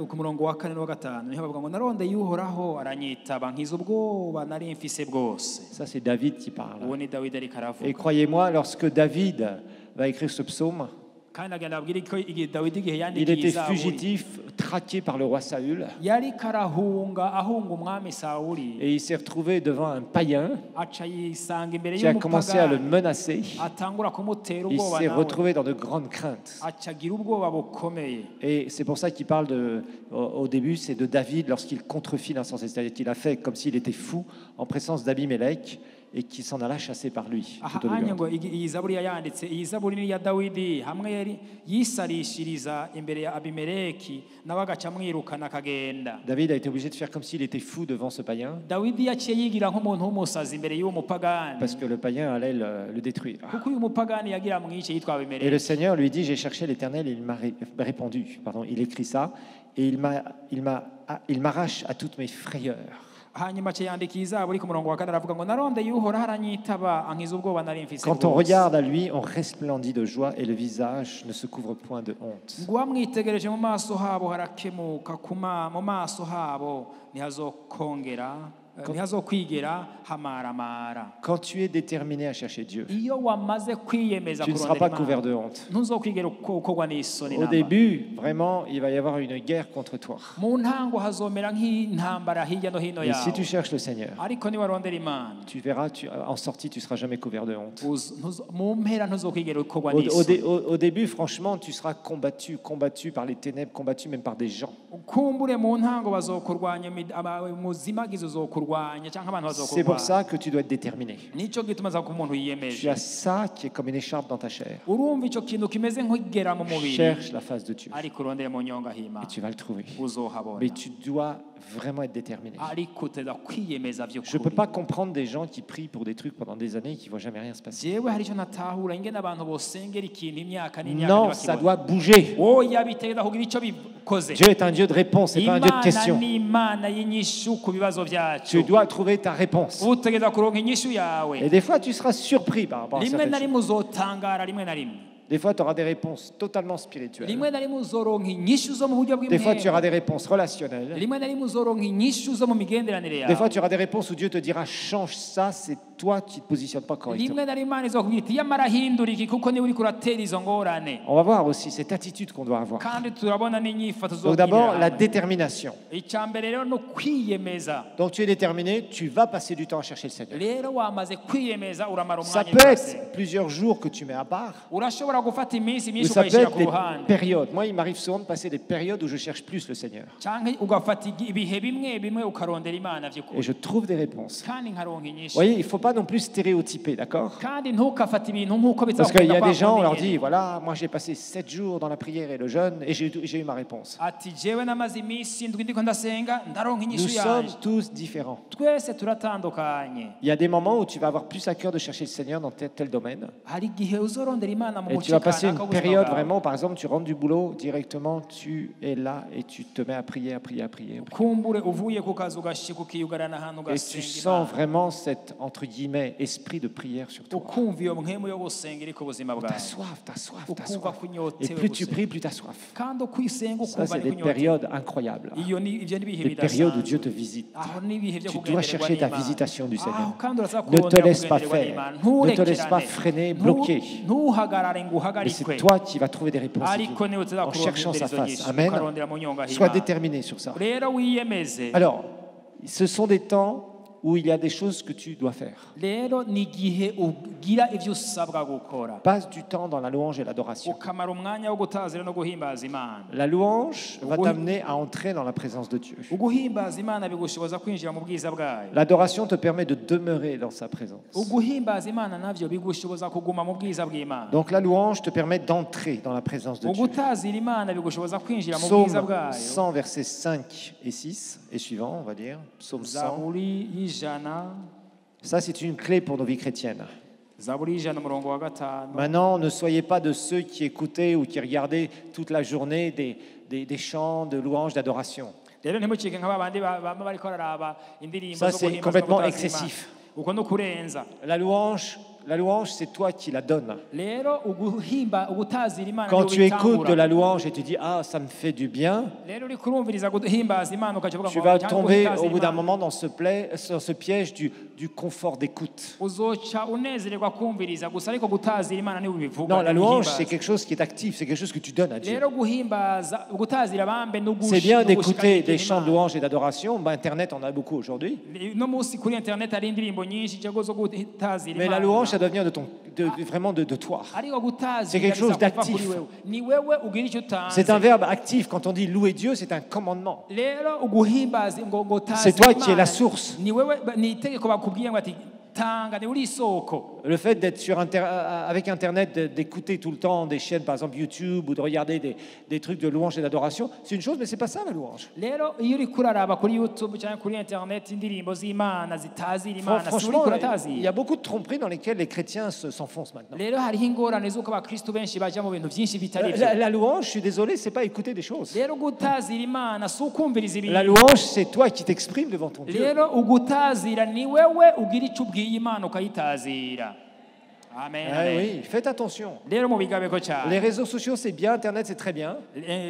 ku murongo wa 4 n'uwa 5 niho bavuga ngo narondeye uhoraho aranyitaba nkiza ubwoba nari mfise bwose. Ça, c'est David qui parle. uwo ni dawidi ariko Et aravuga croyez-moi, lorsque David va écrire ce psaume, kandi agenda abwira ko igihe dawidi igihe il yandikiye était izaburi fugitif, traqué par le roi Saül, yari karahunga ahunga umwami Sawuli et il s'est retrouvé devant un païen aca yisanga imbere qui a commencé à le y'umupagani menacer. atangura kumutera Il ubwoba s'est nawe retrouvé dans de grandes craintes. aca agira ubwoba bukomeye. Et c'est pour ça qu'il parle au début, c'est de David lorsqu'il contrefit l'insensé. C'est-à-dire qu'il a fait comme s'il était fou en présence d'Abimélec et qu'il s'en alla chasser par lui. aha plutôt de anya lui. ngo iyi zaburi yayanditse iyi zaburi ni iya dawidi hamwe yari yisarishiriza imbere ya abimeleki nawe agaca amwirukana akagenda. David a été obligé de faire comme s'il était fou devant ce païen dawidi yaciye yigira nk'umuntu w'umusazi imbere y'uwo mupagani parce que le païen allait le détruire. kuko uyu mupagani yagira mwice yitwa Et le abimeleki. Seigneur lui dit, j'ai cherché l'Éternel et il m'a répondu. Pardon, il écrit ça et il m'arrache à toutes mes frayeurs. hanyuma aca yandika iyi zaburi ku murongo wa 4 aravuga ngo narondeye uhoraho aranyitaba ankiza ubwoba nari mfise Quand on bwose. regarde à lui, on resplendit de joie et le visage ne se couvre point de honte. ngo uwamwitegereje mu maso habo harakemuka mu maso habo ntihazokwigera hamaramara. Quand tu es déterminé à chercher Dieu, iyo wamaze kwiyemeza tu ne seras pas kurondera couvert de Imana honte. ntuzokwigera ukorwa n'isoni Au namba. début, vraiment, il va y avoir une guerre contre toi. mu ntango hazomera nk'intambara hirya no hino Et si tu yawe cherches le Seigneur, ariko niwarondera Imana tu verras, en sortie, tu ne seras jamais couvert de honte. mu mpera ntuzokwigera ukorwa n'isoni. Au début, franchement, tu seras combattu par les ténèbres, combattu même par des gens. kumbure mu ntango bazokurwanya muzimagizo zokurwanya cyangwa abantu C'est pour bazokurwanya. ça que tu dois être déterminé. Nico gituma za ku muntu Tu yiyemeje as ça qui est comme une écharpe dans ta chair. urumva ico kintu kimeze nk'igera mu mubiri Cherche la face de Dieu ariko urondere mu nyonga hima et tu vas le trouver. uzohabona Mais tu dois vraiment être déterminé. ariko uteza kwiyemeza Je ne peux vy'ukuri. pas comprendre des gens qui prient pour des trucs pendant des années et qui ne voient jamais rien se passer. jewe hari ico natahura ingene abantu bosengera ikintu imyaka n'imyaka Non, ça ntibakibona. doit bouger. oya bitegeza kugira ico bikoze. Dieu est un Dieu de réponse, c'est pas un Dieu de Imana questions. ni Imana y'inyishu ku bibazo vyacu. cyacu dois trouver ta réponse. utegereza kuronka inyishu yawe Et des fois, tu seras surpris par rapport à rimwe certaines na choses. rimwe uzotangara rimwe na rimwe Des fois, tu auras des réponses totalement spirituelles. rimwe na rimwe uzoronka inyishu zo mu buryo Des fois, tu auras bw'imwema des réponses relationnelles. rimwe na rimwe uzoronka inyishu zo mu migenderanire Des fois, yawe tu auras des réponses où Dieu te dira change ça, c'est toi qui ne te positionnes pas correctement. rimwe na rimwe Imana izokubwira iti yamara hindura iki kuko niwe uriko uratera izo ngorane On va voir aussi cette attitude qu'on doit avoir. kandi turabona n'inyifato Donc d'abord, la hamwe détermination. icya mbere rero no kwiyemeza Donc tu es déterminé, tu vas passer du temps à chercher le Seigneur. rero wamaze kwiyemeza uramara Ça umwanya peut wose être plusieurs jours que tu mets à part, urashobora gufata iminsi ou myinshi ça peut ukayishyira être ku des ruhande périodes. Moi, il m'arrive souvent de passer des périodes où je cherche plus le Seigneur. cyangwa ugafata ibihe bimwe bimwe ukarondera imana Et by'ukuri je trouve des réponses. kandi nkaronka Vous inyinshi voyez, il ne faut pas non plus stéréotyper, d'accord? kandi ntukafate ibintu nk'uko Parce qu'il y a bizakunda des gens, on leur nyine. dit, voilà, moi j'ai passé 7 jours dans la prière et le jeûne et j'ai eu ma réponse. ati jewe namaze iminsi indwi ndiko ndasenga ndaronka Nous inyishu sommes yanjye tous différents. twese turatandukanye Il y a des moments où tu vas avoir plus à cœur de chercher le Seigneur dans tel domaine. hari igihe uzorondera imana mu Et muce tu vas passer kanaka une w'ubuzima période bwawe. vraiment, par exemple, tu rentres du boulot, directement, tu es là et tu te mets à prier, à prier, à prier. kumbure uvuye ku kazi ugashika ukiyugarana ahantu Et tu ugasenga sens Imana. vraiment cet, entre guillemets, esprit de prière sur toi. ukumva iyo mpemu yo gusenga iri ku buzima T'as bwawe soif, t'as soif, t'as ukumva soif. ko Et unyotewe plus tu gusenga pries, plus t'as soif. kandi uko uyisenga Ça, ukumva c'est niko des unyotewe périodes incroyables. ibyo ni ibihe Des périodes où Dieu bidasanzwe te visite. aho ni ibihe byo Tu dois kugendererwa chercher ta n'Imana. visitation du Seigneur. Aho kandi uraza Ne te kurondera laisse pas kugendererwa faire. n'Imana. Ne te laisse pas Nturekerane. freiner, bloquer. ntuhagarare ngo Mais uhagarikwe c'est toi qui vas trouver des réponses ariko divines niwe tuza en cherchant sa kurondera izo face. nyinshi Amen. ukarondera mu nyonga Sois h'Imana. déterminé sur ça. rero wiyemeze Alors, ce sont des temps où il y a des choses que tu dois faire. rero ni igihe ugira ibyo usabwa gukora Passe du temps dans la louange et l'adoration. ukamara umwanya wo gutazira no guhimbaza Imana La louange va Oui. t'amener à entrer dans la présence de Dieu. uguhimbaza Imana bigushoboza kwinjira mu bwiza bwayo L'adoration te permet de demeurer dans sa présence. uguhimbaza Imana navyo bigushoboza kuguma mu bwiza bw'Imana Donc la louange te permet d'entrer dans la présence de Dieu. ugutazira Imana bigushoboza kwinjira mu bwiza Psaume bwayo 100, versets 5 et 6 et suivant, on va dire. Psaume 100. zaburi y'ijana Ça, c'est une clé pour nos vies chrétiennes. zaburi y'ijana umurongo wa gatanu Maintenant, ne soyez pas de ceux qui écoutaient ou qui regardaient toute la journée des chants de louange, d'adoration. rero ntimucike nka babandi baba bariko bararaba indirimbo Ça, zo c'est guhimbaza no complètement gutazira excessif. Imana. uko no kurenza La louange, c'est toi qui la donnes. rero ugutazira Imana Quand niwe tu écoutes de ubitangura. la louange et tu dis ah ça me fait du bien, rero uri kurumviriza guhimbaza Imana ukavuga tu vas tomber au bout d'un moment dans ce piège du confort d'écoute. uzoca unezererwa kumviriza gusa ariko gutazira Imana niwe ubivuga Non, la louange guhimbaza. c'est quelque chose qui est actif, c'est quelque chose que tu donnes à Dieu. rero guhimbaza gutazira bambe no C'est bien d'écouter des chants de louange et d'adoration. Ben, Internet, on en a beaucoup aujourd'hui. no munsi kuri internet hari indirimbo nyinshi cyangwa zo gutazira Mais la Imana. louange, ça doit venir vraiment de toi. ariko gutazira C'est quelque chose biza kuva d'actif. kuri wewe. ni wewe ugira icyo utanze C'est un verbe actif. Quand on dit louer Dieu, c'est un commandement. rero uguhimbaza ngo C'est toi qui es la source. ni wewe ni itegeko bakubwiye ngo ati tanga ni uri isoko Le fait d'être avec Internet, d'écouter tout le temps des chaînes, par exemple YouTube, ou de regarder des trucs de louange et d'adoration, c'est une chose, mais c'est pas ça la louange. rero iyo uri kuraraba kuri YouTube cyangwa kuri internet indirimbo z'Imana zitazira Imana si uri Franchement, il y kuratazira a beaucoup de tromperies dans lesquelles les chrétiens s'enfoncent maintenant. rero hariho ingorane z'uko abakristo benshi baja mu bintu byinshi bitari byo La louange, je suis désolé, c'est pas écouter des choses. rero gutazira Imana si ukumviriza La ibintu louange, c'est toi qui t'exprimes devant ton Dieu. rero ugutazira ni wewe ugira icyo ubwiye Imana ukayitazira amen Ah amen. oui, faites attention. rero mubigabeko Les cyane réseaux sociaux, c'est bien, Internet, c'est très bien,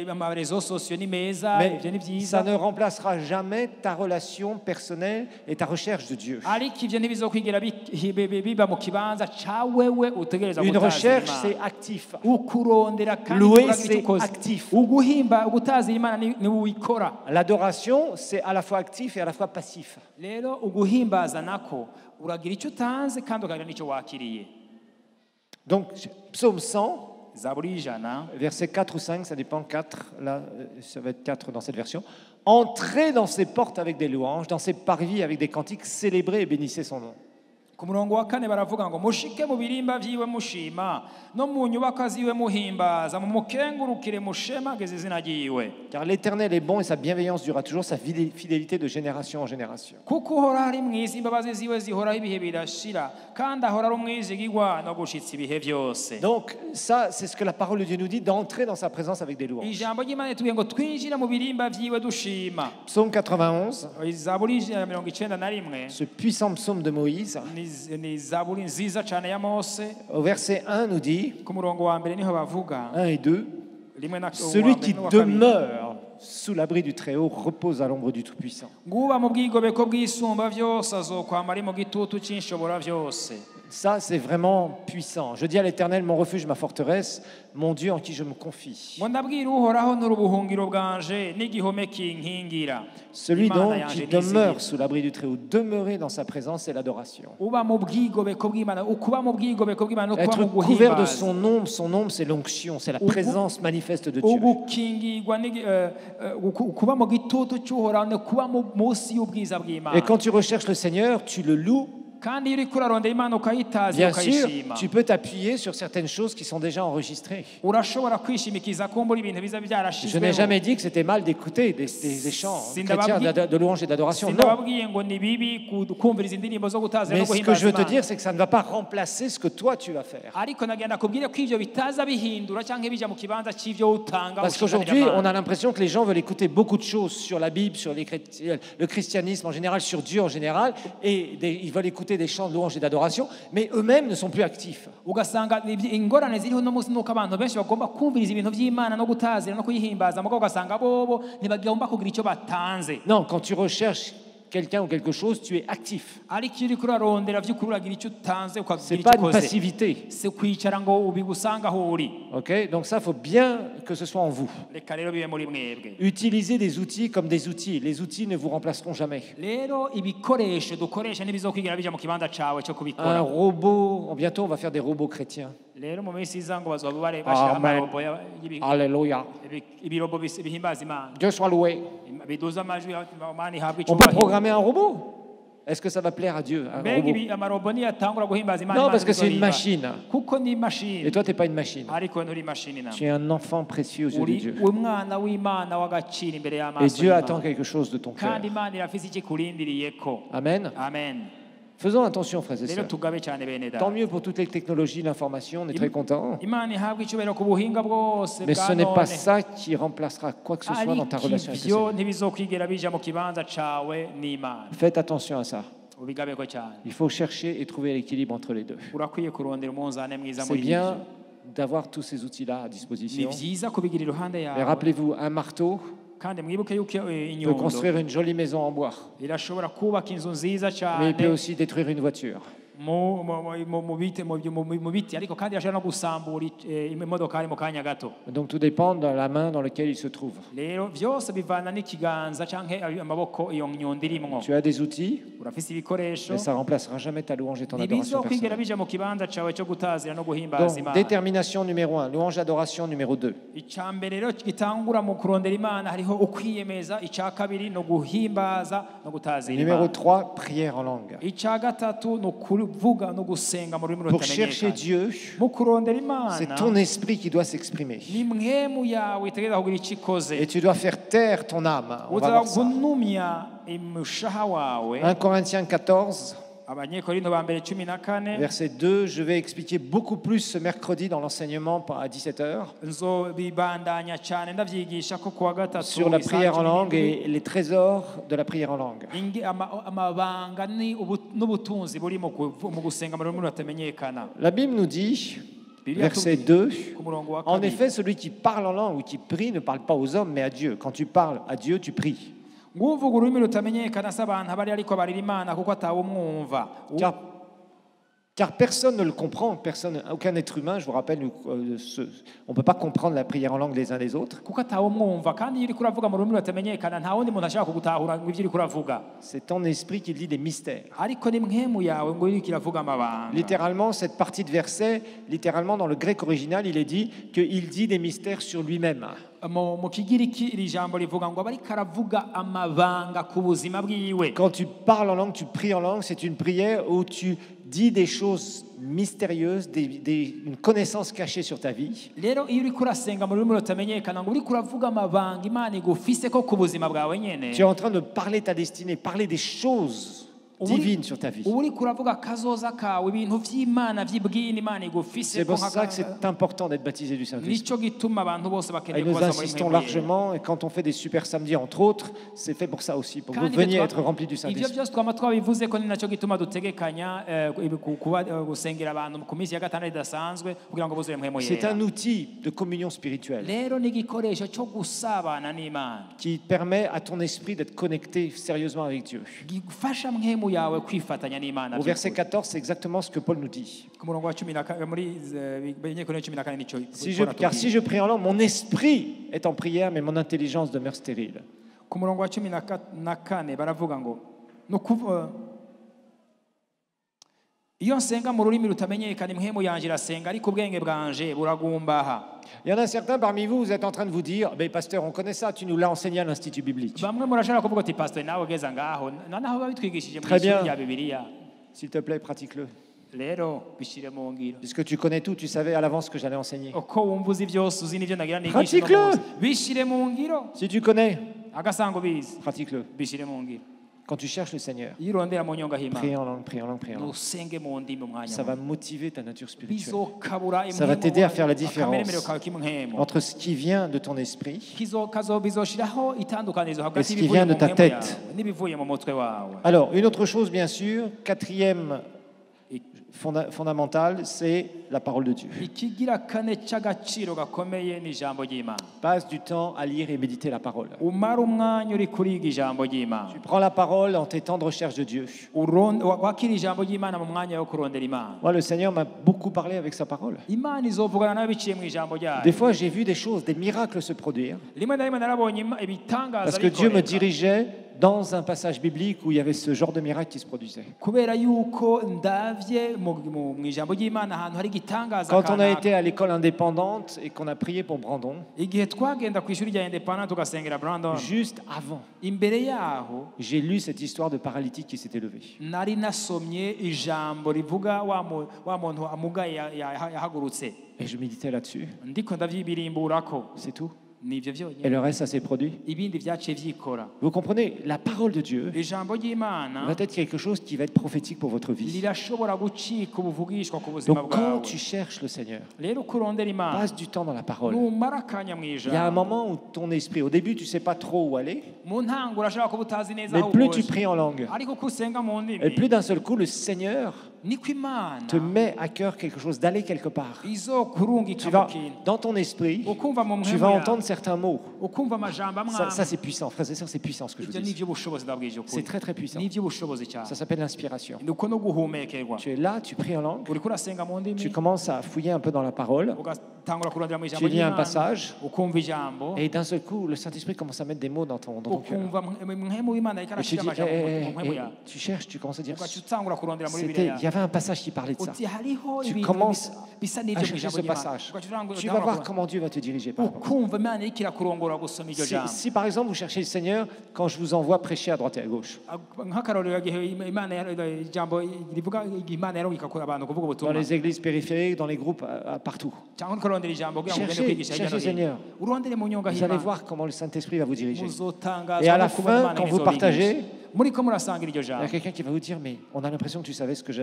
amarezo sosiyo ni meza mais ibyo ni ça byiza ne remplacera jamais ta relation personnelle et ta recherche de Dieu. ariko ibyo ntibizokwigira biba mu kibanza cya wewe utegereza Une gutazira recherche, Imana. c'est actif. ukurondera kandi Louer, uragira icyo c'est ukoze. actif. ugutazira Imana ni uwikora L'adoration, c'est à la fois actif et à la fois passif. rero uguhimbaza nako uragira icyo utanze kandi ukagira n'icyo wakiriye Donc, psaume 100, zaburi y'ijana verset 4 ou 5, ça dépend, 4, là, ça va être 4 dans cette version. Entrez dans ses portes avec des louanges, dans ses parvis avec des cantiques, célébrez et bénissez son nom. ku murongo wa 4 baravuga ngo mushike mu birimba vyiwe mushima no mu nyubako ziwe muhimbaza mu mukengurukire mushemageze izina ryiwe. Car l'Éternel est bon et sa bienveillance durera toujours, sa fidélité de génération en génération. kuko uhora ari mwiza imbabazi ziwe zihoraho ibihe birashira kandi ahora ari umwizigirwa no gushitsa ibihe byose. Donc ça, c'est ce que la parole de Dieu nous dit, d'entrer dans sa présence avec des louanges. ijambo ry'Imana ritubwiye ngo twinjire mu birimba vyiwe dushima. Psaume 91, Zaburi 91 ce puissant psaume de Moïse, ni zaburi nziza cyane ya Mose. au verset 1 nous dit, Ku murongo wa mbere niho bavuga 1 et 2, rimwe na celui qui demeure sous l'abri du Très-Haut repose à l'ombre du Tout-Puissant. nguba mu bwigobeko bw'isumba byose azokwama ari mu gitutu cy'inshobora byose. Ça, c'est vraiment puissant. Je dis à l'Éternel, mon refuge, ma forteresse, mon Dieu en qui je me confie. ngo ndabwira uhoraho n'urubuhungiro bwanje n'igihome kinkingira. Celui Imana donc yanje qui nizigira. demeure sous l'abri du Très-Haut, demeurer dans sa présence, c'est l'adoration. uba mu bwigobeko bw'Imana ukuba mu bwigobeko bw'Imana no kuba Être mu couvert de guhimbaza. son ombre c'est l'onction, c'est la présence manifeste de Dieu. ugukingirwa ukuba mu gitutu cy'uhoraho no kuba munsi y'ubwiza Et bw'Imana. quand tu recherches le Seigneur, tu le loues. kandi iyo uriko urarondera Imana ukayitaza Bien sûr, ukayishima, tu peux t'appuyer sur certaines choses qui sont déjà enregistrées. urashobora kwishimikiza kumbura ibintu biza Je n'ai byarashizweho. jamais dit que c'était mal d'écouter des chants chrétiens de louange et d'adoration. Non. sindababwiye ngo ni bibi kumviriza indirimbo zo gutazira no Mais ce que je guhimbaza veux te Imana. dire, c'est que ça ne va pas remplacer ce que toi tu vas faire. ariko nagenda kubwire ko ivyo bitaza bihindura cyangwa bija mu kibanza c'ivyo utanga. Parce qu'aujourd'hui, on a l'impression que les gens veulent écouter beaucoup de choses sur la Bible, sur le christianisme en général, sur Dieu en général, et ils veulent écouter des chants de louange et d'adoration, mais eux-mêmes ne sont plus actifs. ugasanga ingorane ziriho no munsi nuko abantu benshi bagomba kumviriza ibintu by'Imana no gutazira no kuyihimbaza, mugabo ugasanga bobo ntibagomba kugira icyo batanze. Non, quand tu recherches quelqu'un ou quelque chose, tu es actif. ariko iyo uriko urarondera vy'ukuri uragira icyo utanze C'est ukagira pas icyo une ukoze. passivité. si kwicara ngo ubigusanga aho uri. Ok, donc ça, il faut bien que ce soit en vous. reka rero bibe muri mwebwe. Utilisez des outils comme des outils. Les outils ne vous remplaceront jamais. rero ibikoresho dukoresha ntibizokwigira bija mu kibanza cawe cyo Un kubikora. robot, bientôt on va faire des robots chrétiens. rero mu minsi iza ngo bazoba bashira Amen. amarobo Alléluia. ibirobo bihimbaza Imana, Dieu soit loué. biduza amajwi Imana ihabwa On peut icyubahiro. programmer un robot. Est-ce que ça va plaire à Dieu, un mbega robot? amarobo niyatangura guhimbaza Imana, Non, Imana parce que c'est une izoriba. machine. kuko ni imashini. Et toi, tu n'es pas une machine. ariko nturi imashini Tu es un enfant précieux aux yeux de uri Dieu. umwana w'Imana w'agaciro imbere Et y'amaso Dieu y'Imana. attend quelque chose de ton cœur. kandi Imana irafise ikikurindiriyeko. Amen. amen. Faisons attention, frères et rero sœurs. tugabe cyane bene Tant data. mieux pour toutes les technologies, l'information, on est très contents. Imana ihabwa icyubahiro ku buhinga bwose Mais bwa ce n'est pas none. ça qui remplacera quoi que ce soit dans ta ariko relation avec le ivyo Seigneur. ntibizokwigera bija mu kibanza cawe n'Imana. Faites attention à ça. ubigabeko cyane. Il faut chercher et trouver l'équilibre entre les deux. urakwiye kurondera umunzane mwiza C'est muri bien ivyo. d'avoir tous ces outils-là à ni disposition. vyiza kubigira iruhande Mais yawe. rappelez-vous, un marteau kandi mwibuke yuko peut inyundo construire une jolie maison en bois, irashobora kubaka inzu nziza mais il peut cyane aussi détruire une voiture. mu biti, ariko kandi irashobora no gusambura imodokari mu kanya gato. Donc tout dépend de la main dans laquelle il se trouve. rero byose bivana n'ikiganza canke amaboko iyo nyundo irimwo. Tu as des outils, urafise ibikoresho mais ça ne remplacera jamais ta louange et ton adoration ntibizokwigera personnelle. bija mu kibanza cawe cyo gutazira no guhimbaza Donc, Imana. détermination numéro 1, louange adoration numéro 2. icya mbere rero gitangura mu kurondera Imana hariho ukwiyemeza, icya kabiri no guhimbaza no gutazira Numéro Imana, 3, prière en langue. icya gatatu no kuvuga no gusenga mu rurimi Pour chercher rutamenyekana. Dieu, mu kurondera c'est Imana ton esprit qui doit s'exprimer. ni mwemu yawe itegereza kugira icyo ikoze. Et tu dois faire taire ton âme. On va uza voir ça. gunumya imushaha wawe. 1 Corinthiens 14, abanyekorinto ba mbere 14 verset 2. Je vais expliquer beaucoup plus ce mercredi dans l'enseignement à 17h nzobibandanya cyane ndavyigisha ko kuwa gatatu sur la prière en langue isaha et les trésors de la prière en langue. amabanga n'ubutunzi buri mu gusenga mu rurimi rutamenyekana. La Bible nous dit, Bibiliya verset tubwira 2, ku murongo wa en kabiri. effet, celui qui parle en langue ou qui prie ne parle pas aux hommes, mais à Dieu. Quand tu parles à Dieu, tu pries. nguvuga ururimi rutamenyekana si abantu bari ariko barira Imana kuko atawumwumva. Car personne ne le comprend, aucun être humain, je vous rappelle, on ne peut pas comprendre la prière en langue les uns des autres. kuko atawumwumva kandi iyo uriko uravuga mu rurimi rutamenyekana nta wundi muntu ashaka kugutahura ngo ivyo uriko uravuga, C'est ton esprit qui lit des mystères. ariko ni mwemu yawe ngo iriko iravuga amabanga. Littéralement, cette partie de verset, littéralement dans le grec original, il est dit qu'il dit des mystères sur lui-même. mu kigiriki iri jambo rivuga ngo aba ariko aravuga amabanga ku buzima bwiwe. Quand tu parles en langue, tu pries en langue, c'est une prière où tu dit des choses mystérieuses, une connaissance cachée sur ta vie, rero iyo uriko urasenga mu rurimi rutamenyekana ngo uriko uravuga amabanga imana igufise ko ku buzima bwawe nyene, tu es en train de parler ta destinée, parler des choses divines sur ta vie. uba uriko uravuga kazoza kawe ibintu vy'imana vy'ibwina imana igufise C'est ko pour ça que c'est important d'être baptisé du Saint-Esprit. nico gituma abantu bose Et bakeneye nous kubaza muri insistons mpemu yera. largement, et quand on fait des super samedis, entre autres, c'est fait pour ça aussi, pour que vous Kandi veniez twa- être remplis du ivyo Saint-Esprit. byose twama twabivuze ko ni naco gituma dutegekanya gusengera abantu ku minsi ya gatandatu idasanzwe kugira ngo buzure mpemu C'est yera. un outil de communion spirituelle Rero ni igikoresho cyo gusabana n'imana qui permet à ton esprit d'être connecté sérieusement avec Dieu. gifasha mpemu yawe kwifatanya n'imana. Au verset 14, c'est exactement ce que Paul nous dit. ku murongo wa 10 muri Benyekorinto 14 nico Car si je prie en langue, mon esprit est en prière, mais mon intelligence demeure stérile. ku murongo wa 14 baravuga ngo iyo nsenga mu rurimi rutamenyekana impwemu yanjye irasenga ariko ubwenge bwanje buragumbaha. Il y en a certains parmi vous, vous êtes en train de vous dire, mais pasteur, on connaît ça, tu nous l'as enseigné à l'Institut biblique. Bamwe murashobora kuvuga ati pastor nawe ugeza ngaho noneho babitwigishije mu Très bien. ishuri rya Bibiliya. S'il te plaît, pratique-le. Rero bishire mu ngiro Puisque tu connais tout, tu savais à l'avance ce que j'allais enseigner. uko wumva uzi byose uzi n'ibyo nagira nigisha Pratique-le. no munsi. Bishire mu ngiro Si tu connais, agasanga ubizi pratique-le. bishire mu ngiro. Quand tu cherches le Seigneur, iyo urondera mu nyonga hima prie en langue, prie en langue, prie en langue. usenge mu ndimi umwanya Ça va motiver ta nature spirituelle. bizokabura Ça va t'aider à faire la différence kawe k'imwemu entre ce qui vient de ton esprit bizoshiraho itandukanizo Et hagati ce qui y'ibivuye vient de mu ta mpemu tête. yawe n'ibivuye mu mutwe wawe. Alors, une autre chose, bien sûr, quatrième fondamentale, c'est la parole de Dieu. ikigira kane cy'agaciro gakomeye ni ijambo ry'Imana. Passe du temps à lire et méditer la parole. umara umwanya uri kuriga ijambo ry'Imana. Tu prends la parole en tes temps de recherche de Dieu. wakira ijambo ry'Imana mu mwanya wo kurondera Imana. Moi, le Seigneur m'a beaucoup parlé avec sa parole. Imana izovugana nawe biciye mu ijambo ryayo. Des fois, j'ai vu des choses, des miracles se produire, rimwe na rimwe narabonye ibitangaza parce que Dieu me bikoreka. dirigeait dans un passage biblique où il y avait ce genre de miracle qui se produisait. kubera yuko ndavye mu ijambo ry'Imana ahantu hari igitangaza Quand on a kanaka. été à l'école indépendante et qu'on a prié pour Brandon, igihe twagenda ku ishuri rya Independent tugasengera Brandon, juste avant, imbere yaho j'ai lu cette histoire de paralytique qui s'était levé. nari nasomye ijambo rivuga wa muntu amugaye yahagurutse Et je méditais là-dessus. ndiko ndavyibirimburako. C'est tout. nivyo Et vyonyine le reste, ça s'est produit. ibindi vyaciye vyikora. Vous comprenez, la parole de Dieu ijambo ry'Imana va être quelque chose qui va être prophétique pour votre vie. rirashobora gucika ubuvugishwa ku buzima Donc quand bwawe. tu cherches le Seigneur, rero uko urondera Imana passe du temps dans la parole. numara akanya mu Il y a un ijambo moment où ton esprit, au début, tu ne sais pas trop où aller, mu ntango urashobora kuba utazi neza mais aho plus tu ugoje. pries en langue, ariko uko usenga mu et ndimi plus d'un seul coup, le Seigneur niko Imana te met à cœur quelque chose, d'aller quelque part. izokurungika Tu mu vas, kintu dans ton esprit, ukumva mu tu mpemu vas yawe entendre certains mots. ukumva amajambo Ça, amwe c'est puissant, frères et sœurs, c'est puissant ce que je vous ibyo ni dis. iby'ubushobozi ndabwije C'est ukuri très très puissant. ni iby'ubushobozi cyane Ça s'appelle l'inspiration. ni uko no guhumekerwa. Tu es là, tu pries en langue, uriko urasenga mu ndimi tu commences à fouiller un peu dans la parole, ugatangura kurondera mu tu ijambo lis un ry'Imana passage, ukumva ijambo et d'un seul coup, le Saint-Esprit commence à mettre des mots dans ton cœur. ukumva mpemu w'Imana ariko Et tu arashira dis, amajambo mu mpemu et yawe tu cherches, tu commences à dire, ugaca utangura kurondera muri il Bibiliya y avait un passage qui parlait de ça. uti hariho Tu ibintu commences bisa à n'ibyo mu chercher ijambo ce ry'Imana passage. ugaca utangura Tu vas voir kurondera. comment Dieu va te diriger par rapport à ça. ukumva Imana iriko irakurongora gusoma iryo jambo. Si par exemple vous cherchez le Seigneur quand je vous envoie prêcher à droite et à gauche, nk'akarorero igihe Imana ijambo rivuga Imana yarungika abantu kuvuga dans ubutumwa les églises périphériques, dans les groupes, partout, cyangwa ukarondera ijambo kugira ngo ugende Cherchez- kwigisha hirya no cherchez hino Seigneur. urondere mu nyonga vous allez h'Imana voir comment le Saint-Esprit va vous diriger. muzotangazwa Et à la no kubona fin, Imana quand vous izobigisha. partagez, muriko murasangira iryo il y a jambo quelqu'un qui va vous dire, mais on a l'impression que tu savais ce qui se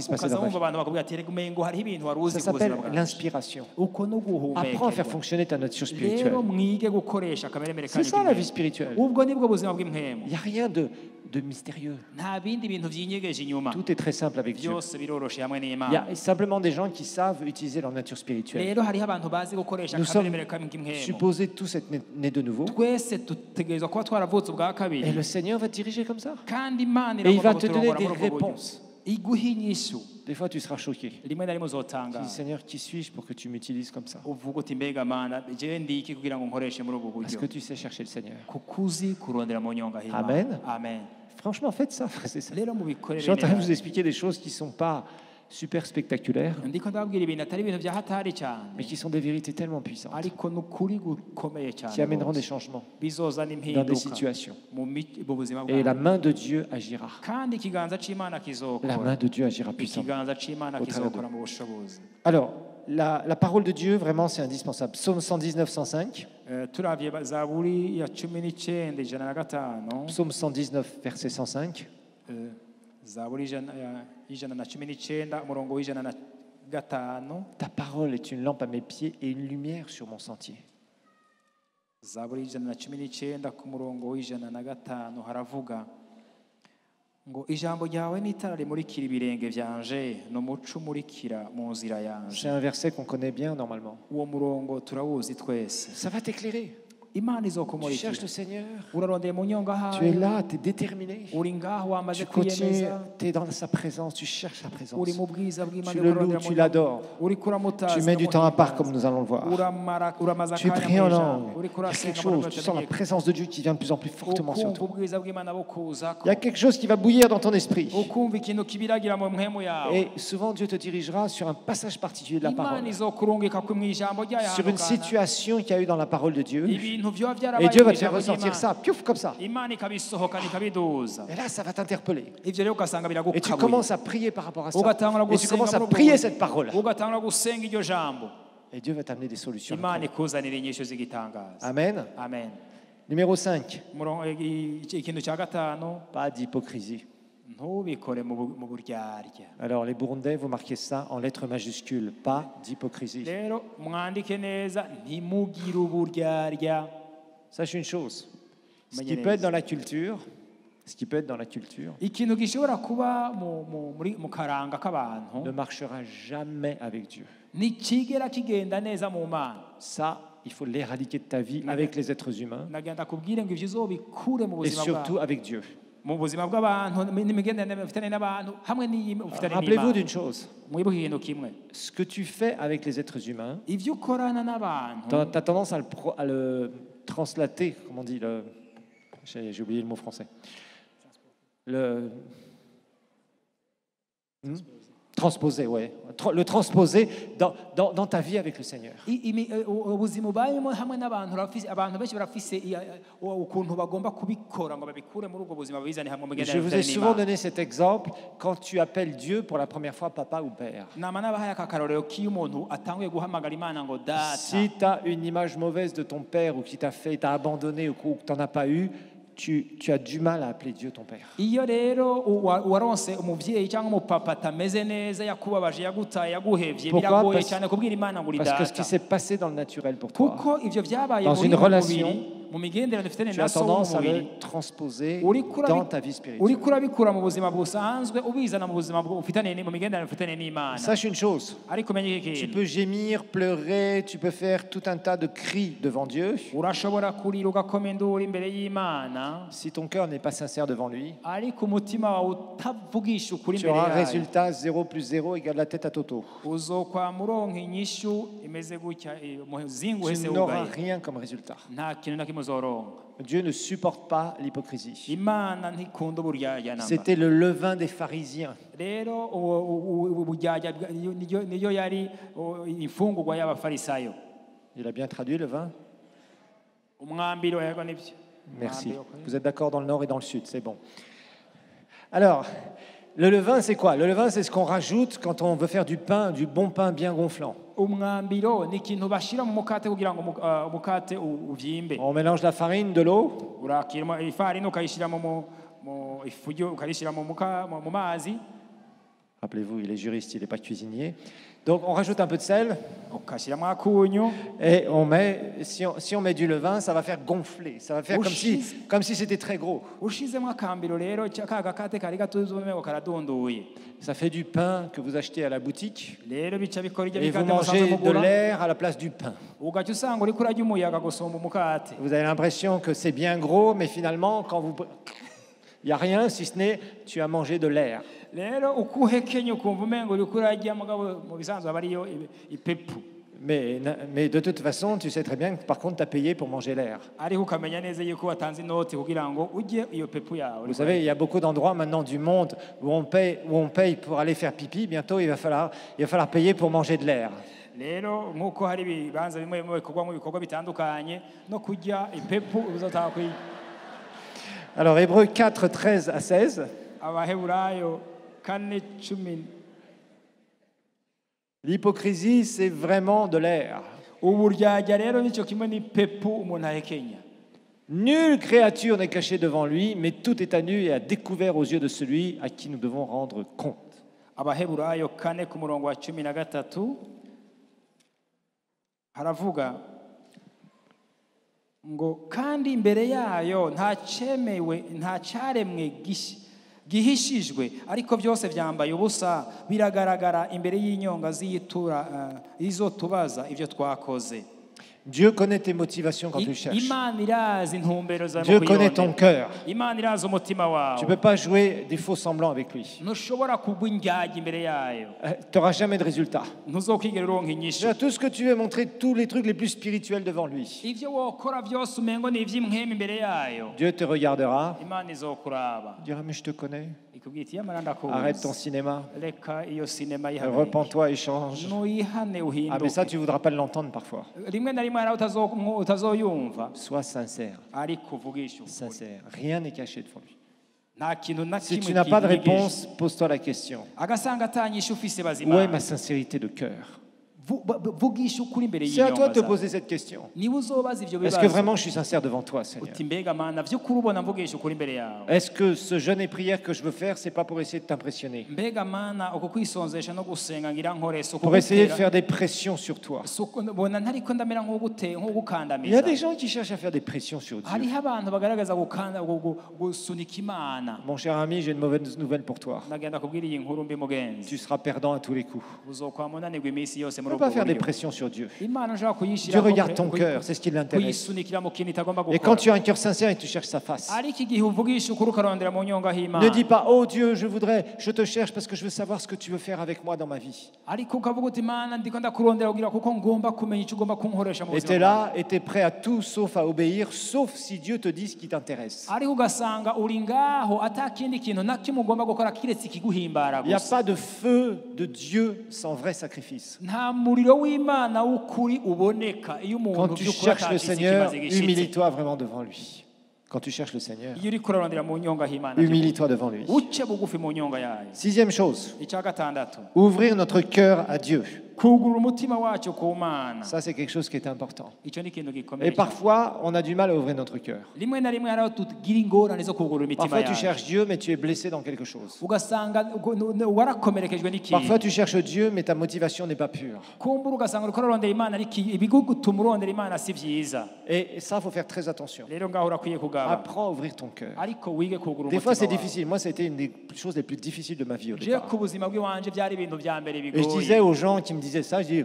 passait ukaza dans ma wumva vie. abantu bakubwira ati rega umengo hariho ibintu wari uzi Ça ku buzima s'appelle bwawe l'inspiration. uko no Apprends à faire guhumekerwa. fonctionner ta nature spirituelle. rero mwige gukoresha akameremere C'est ça la vie spirituelle. ubwo nibwo buzima bw'impwemu. Il n'y a rien de mystérieux. nta bindi bintu byinyegeje inyuma Tout est très simple avec Dieu. byose biroroshe hamwe Il y n'Imana. a simplement des gens qui savent utiliser leur nature spirituelle. rero hariho abantu bazi gukoresha Nous sommes akameremere k'impwemu. supposés tous être nés de nouveau. twese dutegerezwa kuba twaravutse ubwa Et kabiri le Seigneur va te diriger comme ça. kandi Imana Et il va iragomba te donner kuturongora des muri ubwo buryo. réponses. iguha inyishu Des fois, tu seras choqué. rimwe na rimwe Tu dis, uzotangara Seigneur, qui suis-je pour que tu m'utilises comme ça? uvuga uti mbega Mana jewe ndi iki kugira ngo nkoreshe muri ubu Parce buryo que tu sais chercher le Seigneur. kuko uzi kurondera mu nyonga h'Imana. Amen. amen Franchement, faites ça, frères et sœurs. rero mubikorere Je suis en train de vous neza. expliquer des choses qui ne sont pas super spectaculaires, ndiko ndababwira ibintu atari ibintu bya hatari cyane mais qui sont des vérités tellement puissantes, ariko ni ukuri gukomeye cyane qui amèneront des rwose. changements bizozana dans des impinduka situations. mu buzima Et la bwawe main de Dieu agira. kandi ikiganza c'imana La kizokora main de Dieu agira puissamment. ikiganza c'imana Au travers kizokora mu bushobozi. Alors, la parole de Dieu, vraiment, c'est indispensable. Psaume 119, 105. turavye zaburi ya 19 ijana na gatano Psaume 119, verset 105. zaburi ijana na 19 umurongo w'ijana na gatano. Ta parole est une lampe à mes pieds et une lumière sur mon sentier. zaburi ijana na 19 ku murongo w'ijana na gatano haravuga ngo ijambo ryawe ni itara rimurikira ibirenge byanje n'umuco umurikira mu nzira yanje. C'est un verset qu'on connaît bien normalement. uwo murongo turawuzi twese. Ça va t'éclairer. imana Tu izokumurikira. cherches le Seigneur. urarondeye mu nyonga Tu es hayo là, tu es déterminé. uri ngaho wamaze Tu continues, kwiyemeza tu es dans sa présence, tu cherches sa présence. uri mu bwiza bw'imana Tu le loues, tu l'adores. uri kuramutaza Tu mets du temps à part, comme nous allons le voir. uramaza Tu akanya pries en mu ijambo. langue. uri Il y a kurasenga quelque mu chose, tu sens la présence de Dieu qui vient de plus en plus fortement sur ukumva toi. ubwiza bw'imana bukuzako Il y a quelque chose qui va bouillir dans ton esprit. ukumva ikintu kibiragira mu mpemu yawe. Et souvent, Dieu te dirigera sur un passage particulier de la imana parole, izokurungika mu ijambo ryayo sur une ahantu kana. situation qu'il y a eu dans la parole de Dieu. ibintu vyoba Et byarabaye Dieu mu va te faire ijambo ressentir ry'Imana. ça, piouf, comme ça. imana ikabisohokana ikabiduza. Et là, ça va t'interpeller. ivyo rero ugasanga Et tu biragukabuye commences à prier par rapport à ça. ugatangura Et tu gusenga commences à muri ubwo prier buryo. cette parole. ugatangura gusenga iryo jambo. Et Dieu va t'amener des solutions. imana ikuzanira inyishu z'igitangaza. Amen. amen. Numéro 5, ikintu cya gatanu pas d'hypocrisie. ntubikore mu buryarya. Alors, les Burundais, vous marquez ça en lettres majuscules. Pas d'hypocrisie. rero mwandike neza ntimugire uburyarya. Sache une chose. Ce qui Magnanimous. peut être dans la culture, ikintu gishobora kuba mu karanga k'abantu ne marchera jamais avec Dieu. ntikigera kigenda neza mu mana. Ça, il faut l'éradiquer de ta vie avec les êtres humains nagenda kubwire ngo ivyo uzobikure mu et buzima surtout bwawe, avec Dieu. mu buzima bw'abantu n'imigenderanire mufitanye n'abantu hamwe n'imufitanye Rappelez-vous n'imana. d'une chose. mwibuke ikintu kimwe, Ce que tu fais avec les êtres humains, ivyo ukorana n'abantu tu as tendance à le translater, comment on dit, j'ai oublié le mot français. Transposer, ouais. Le transposer dans ta vie avec le Seigneur. ubuzima ubayemo hamwe n'abantu abantu benshi barafise ukuntu bagomba kubikora ngo babikure muri ubwo buzima bizane hamwe mu Je vous ai souvent donné cet exemple quand tu appelles Dieu pour la première fois papa ou père. nama nabahaye aka karorero k'iyo umuntu atanguye guhamagara imana ngo data. Si tu as une image mauvaise de ton père ou qui t'a abandonné ou que tu n'en as pas eu, tu as du mal à appeler Dieu ton père. iyo rero waronse umuvyeyi cyangwa umupapa atameze neza yakubabaje yagutaye yaguhevye biragoye cyane kubwira imana ngo uri data. Parce que ce qui s'est passé dans le naturel pour toi, kuko ivyo vyabaye dans une relation, mu migenderanire ufitanye tu na as so tendance à w'umubiri le transposer uriko dans ta vie spirituelle. uriko urabikura mu buzima busanzwe ubizana mu buzima ufitanye mu migenderanire ufitanye n'imana. Sache une chose, ariko umenye iki tu kintu, peux gémir, pleurer, tu peux faire tout un tas de cris devant Dieu. urashobora kurira ugakoma induru imbere y'imana, Si ton cœur n'est pas sincère devant lui, ariko umutima wawe utavugisha ukuri tu imbere auras un yayo résultat 0 plus 0 égale la tête à Toto. uzokwama uronka inyishu imeze gutya umuzingi Tu uhese n'auras wugaye, rien comme résultat. nta kintu na kimwe uzoronka. Dieu ne supporte pas l'hypocrisie. imana ntikunda uburyarya namba. C'était le levain des pharisiens. rero uburyarya niyo yari imfungurwa y'abafarisayo. Il a bien traduit le vin? umwambiro yego nibyo. Merci. Vous êtes d'accord dans le nord et dans le sud, c'est bon. Alors, le levain, c'est quoi? Le levain, c'est ce qu'on rajoute quand on veut faire du pain, du bon pain bien gonflant. umwambiro ni ikintu bashira mu mukate kugira ngo umukate uvyimbe. On mélange la farine, de l'eau, urakiramo ifarini ukayishira mu ifu ukayishira mu mazi. rappelez-vous, il est juriste, il n'est pas cuisinier. Donc on rajoute un peu de sel ukashiramo akunyu et on met, si on met du levain, ça va faire gonfler, ça va faire comme si c'était très gros. ushizemo akambiro rero ka gakate kari gatuzume karadunduye. Ça fait du pain que vous achetez à la boutique rero bica bikora iryo et vous bikate musanze mangez de mugura l'air à la place du pain. ugaca usanga uriko urarya umuyaga gusumba umukate. Vous avez l'impression que c'est bien gros, mais finalement, il n'y a rien si ce n'est tu as mangé de l'air. rero uko uhekenya ukumva umengo uriko urarya mugabo mu bisanzwe aba ariyo ipepu. Mais de toute façon, tu sais très bien que par contre, tu as payé pour manger l'air. ariko ukamenya neza yuko watanze inoti kugira ngo ujye iyo pepu yawe. Vous savez, il y a beaucoup d'endroits maintenant du monde où on paye pour aller faire pipi. Bientôt, il va falloir payer pour manger de l'air. Rero nk'uko hari ibibanza bimwe bimwe bikorwa mu bikorwa bitandukanye no kujya ipepu uzotaka kwiga. Alors, Hébreux 4, 13 à 16. Abaheburayo 4:10. L'hypocrisie, c'est vraiment de l'air. Uburyarya rero nicyo kimwe n'ipepu umuntu ahekenya. Nulle créature n'est cachée devant lui, mais tout est à nu et à découvert aux yeux de celui à qui nous devons rendre compte. Abaheburayo 4:13 haravuga ngo kandi imbere yayo nta cyemewe nta cyaremwe gihishijwe ariko byose byambaye ubusa biragaragara imbere y'inyonga z'iyitura izo tubaza ibyo twakoze. Dieu connaît tes motivations quand tu cherches. Imana irazi intumbero zawe. Dieu connaît ton cœur. Imana irazi umutima wawe. Tu ne peux pas jouer des faux semblants avec lui. Ntushobora kugwa indyarya imbere yayo. Tu n'auras jamais de résultat. Ntuzokwigera uronka inyishu. Tout ce que tu veux montrer, tous les trucs les plus spirituels devant lui. Ibyo wokora byose umengo ni iby'imwema imbere yayo. Dieu te regardera. Imana izokuraba. Il dira, mais je te connais. Ikubwira iti yamara ndakuzi. Arrête ton cinéma. Reka iyo sinema yihagarike. Repens-toi et change. Nuyihane uhinduke. Ah mais ça, tu ne voudras pas l'entendre parfois. Rimwe na rimwe utazoyumva. Sois sincère. Ariko uvugisha ukuri. Sincère. Rien n'est caché devant lui. Nta kintu na Si kimwe tu n'as pas de kinyigisha. réponse, pose-toi la question. Agasanga atanyisha ufise Où bazima. est ma sincérité de cœur? Vugisha ukuri imbere C'est à toi de te y'inyonga. poser cette question. Niba uzobaza ivyo Est-ce que bibazo. vraiment je suis sincère devant toi, Seigneur? Uti mbega mana vy'ukuri ubona mvugisha ukuri imbere yawe. Est-ce que ce jeûne et prière que je veux faire, c'est pas pour essayer de t'impressionner, Mbega mana uko kwisonzesha no gusenga ngira nkore pour essayer de faire des pressions sur toi? bona ntariko ndamera nko Il y a gukandamiza. des gens qui cherchent à faire des pressions sur Dieu. Hariho abantu bagaragaza gusunika Imana. Mon cher ami, j'ai une mauvaise nouvelle pour toi. Nagenda kubwira iyi nkuru mbi mugenzi. Tu seras perdant à tous les coups. Uzokwama unanirwa iminsi yose Tu muri ne peux pas ubwo faire des buryo. pressions sur Dieu. Imana nshaka Dieu kuyishira regarde ton cœur, c'est ce qui l'intéresse. kuyisunikira mu kintu itagomba Et quand gukora. tu as un cœur sincère et que tu cherches sa face, Ariko igihe uvugisha ukuri ukarondera mu nyonga h'Imana. ne dis pas, oh Dieu, je te cherche parce que je veux savoir ce que tu veux faire avec moi dans ma vie. Ariko ukavuga uti Imana ndiko ndakurondera kugira kuko ngomba kumenya icyo ugomba kunkoresha mu Et tu buzima es bwawe. là et tu es prêt à tout sauf à obéir, sauf si Dieu te dit ce qui t'intéresse. Ariko ugasanga uri ngaho atakindi kintu na kimwe ugomba gukora kiretse ikiguhimbara Il n'y a gusa. pas de feu de Dieu sans vrai sacrifice. Nta muriro w'Imana w'ukuri uboneka iyo umuntu Quand tu by'ukuri cherches le atashitse Seigneur, ikimaze gishitse. humilie-toi vraiment devant lui. Quand tu cherches le Seigneur, Iyo uri kurarondera mu nyonga h'Imana humilie-toi devant lui. uce bugufi mu nyonga yayo. Sixième chose, Icya gatandatu ouvrir notre cœur à Dieu. kugura umutima wacu ku Mana. Ça, c'est quelque chose qui est important. Icyo ni ikintu Et gikomeye. parfois, on a du mal à ouvrir notre cœur. Rimwe na rimwe hariho tugira ingorane zo kugura imitima Parfois, tu yacu. cherches Dieu, mais tu es blessé dans quelque chose. Ugasanga warakomerekejwe n'ikintu. Parfois, tu cherches Dieu, mais ta motivation n'est pas pure. kumbura ugasanga uriko urarondera Imana ariko ibigutuma urondera Imana si vyiza. Et ça, il faut faire très attention. Rero ngaho urakwiye kugaba. Apprends à ouvrir ton cœur. Ariko wige kugura Des fois, c'est umutima wawe. difficile. Moi, c'était une des choses les plus difficiles de ma vie au Je départ. ku buzima bw'iwanje byari ibintu vya mbere Et je disais bigoye. aux gens qui me disaient ça, je dis,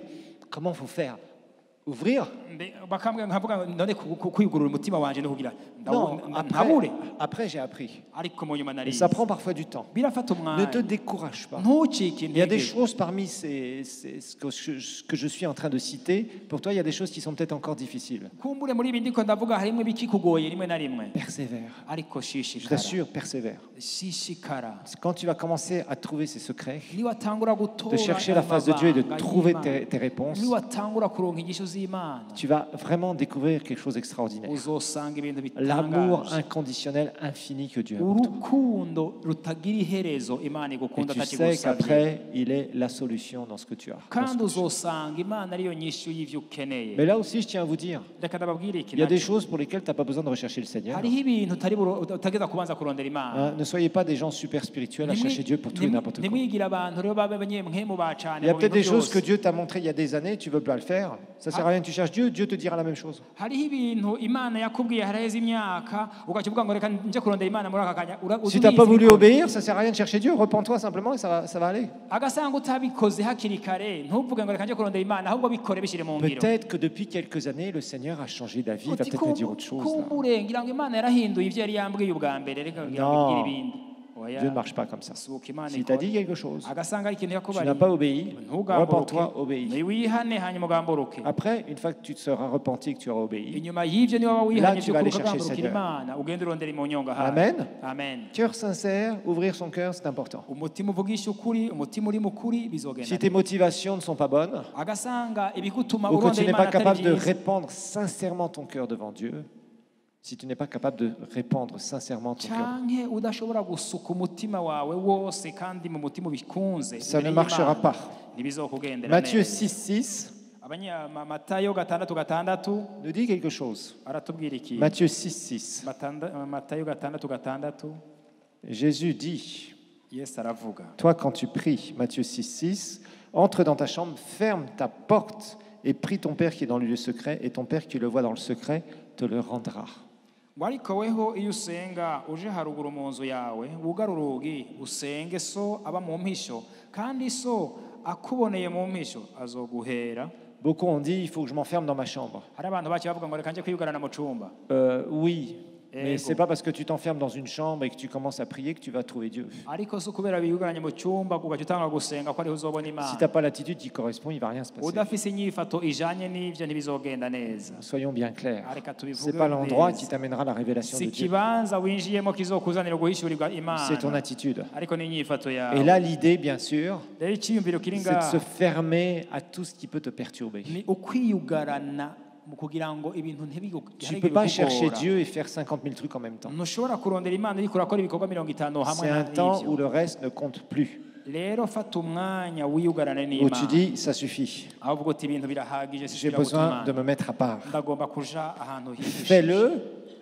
comment faut faire? Ouvrir? Bakambwira nkavuga none kwigurura umutima wanje no kugira Non, ntabure. après j'ai appris. Ariko mu nyuma Et nari. ça prend parfois du temps. Birafata Ne umwanya. te décourage pas. Ntucike Il y a des intege. choses parmi ce que je suis en train de citer. Pour toi, il y a des choses qui sont peut-être encore difficiles. Kumbure muri ibi ndiko ndavuga harimo ibikikugoye rimwe na rimwe. Persévère. Ariko Je shishikara. t'assure, persévère. Shishikara. Quand tu vas commencer à trouver ces secrets, Niwatangura gutora de chercher la face de Dieu et de amabanga trouver y'Imana. tes réponses, Niwatangura kuronka inyigisho z'Imana. tu vas vraiment découvrir quelque chose d'extraordinaire. Uzosanga ibintu L'amour bitangaje. inconditionnel, infini que Dieu a pour toi. Urukundo rutagira iherezo Imana Et igukunda tu sais atakigusabye. qu'après, il est la solution dans ce que tu as. kandi uzosanga Imana ariyo nyishu y'ivyo ukeneye. Mais là aussi, je tiens à vous dire, Reka ndababwire iki il y a des nacyo. choses pour lesquelles tu n'as pas besoin de rechercher le Seigneur. hariho ibintu utageza kubanza kurondera Imana. Hein, ne soyez pas des gens super spirituels à chercher Dieu pour tout et n'importe quoi. Nimwigira abantu rero babe banyemwemu bacane Il y a mu peut-être bintu des choses que byose. Dieu t'a montré il y a des années, tu ne veux pas le faire. Ça sert à rien que tu cherches Dieu, Dieu te dira la même chose. hariho ibintu Imana yakubwiye haraheze imyaka ugaca uvuga ngo reka nje kurondera Imana muri aka kanya. Si tu n'as pas voulu obéir, ça ne sert à rien de chercher Dieu. Repends-toi simplement et ça va aller. agasanga utabikoze hakiri kare ntuvuge ngo reka nje kurondera Imana ahubwo bikore bishire mu ngiro. Peut-être que depuis quelques années, le Seigneur a changé d'avis. Il va Uti peut-être me dire autre chose. là. kumbure ngira ngo Imana yarahinduye ivyo yari yambwiye ubwa mbere reka ngira ngo Non. igire ibindi. Oya. Dieu ne marche pas comme ça. suka imana S'il t'a ikora dit quelque chose, agasanga ari ikintu tu n'as yakubariye pas obéi, ntugamburuke repens-toi, obéis. niwihane hanyuma ugamburuke Après, une fois que tu te seras repenti et que tu auras obéi, inyuma y'ibyo niba waba wihanye tu vas aller by'ukuri chercher ukagambukira Seigneur. imana ugenda urondera imunyonga hawe Amen. amen cœur sincère, ouvrir son cœur, c'est important. umutima uvugisha ukuri umutima uri mu kuri bizogenda Si tes motivations ne sont pas bonnes, agasanga ibigutuma ou que tu urondera n'es imana pas atari capable de byiza répandre sincèrement ton cœur devant Dieu, si tu n'es pas capable de répandre sincèrement ton cœur, canke udashobora gusuka umutima wawe wose kandi mu mutima ubikunze ça ne imbere marchera y'Imana, pas. ntibizokugendera Matthieu neza 6,6 matayo 6:6 nous dit quelque chose. aratubwira iki Matthieu 6,6. matayo 6:6 Jésus dit, yesu aravuga toi quand tu pries, Matthieu 6,6, entre dans ta chambre, ferme ta porte et prie ton Père qui est dans le lieu secret, et ton Père qui le voit dans le secret te le rendra. ngo ariko weho iyo usenga uje haruguru mu nzu yawe wugara urugi usenge so aba mu mpisho kandi so akuboneye mu mpisho azoguhera. Beaucoup ont dit, il faut que je m'enferme dans ma chambre. hari abantu bake bavuga ngo reka nje kwiyugarana mu cumba Oui, mais Ego. c'est pas parce que tu t'enfermes dans une chambre et que tu commences à prier que tu vas trouver Dieu. ariko si ukubera biyugaranye mu cyumba ugaca utanga gusenga ko ariho uzobona Si imana tu n'as pas l'attitude qui correspond, il ne va rien se passer. udafise inyifato ijanye n'ivyo ntibizogenda neza. Soyons bien clairs. Reka Ce tubivuge n'est pas l'endroit neza. qui t'amènera à la révélation si de Dieu. ikibanza winjiyemo kizokuzanira guhishurirwa C'est ton imana attitude. ariko n'inyifato Et yawe là, l'idée, bien sûr, rero icyiyumviro kiri c'est de se ngaho fermer à tout ce qui peut te perturber. ni ukwiyugarana mu kugira ngo ibintu Tu ne peux pas chercher Dieu et faire 50 000 trucs en même temps. ntushobora kurondera imana iriko urakora ibikorwa 50 hamwe C'est un temps où n'ivyo le reste ne compte plus. rero fata umwanya wiyugarane Où tu n'imana dis, ça suffit. aho uvuga uti ibintu birahagije J'ai sisubira besoin guta de imana me mettre à part. ndagomba kuja ahantu hihishe Fais-le.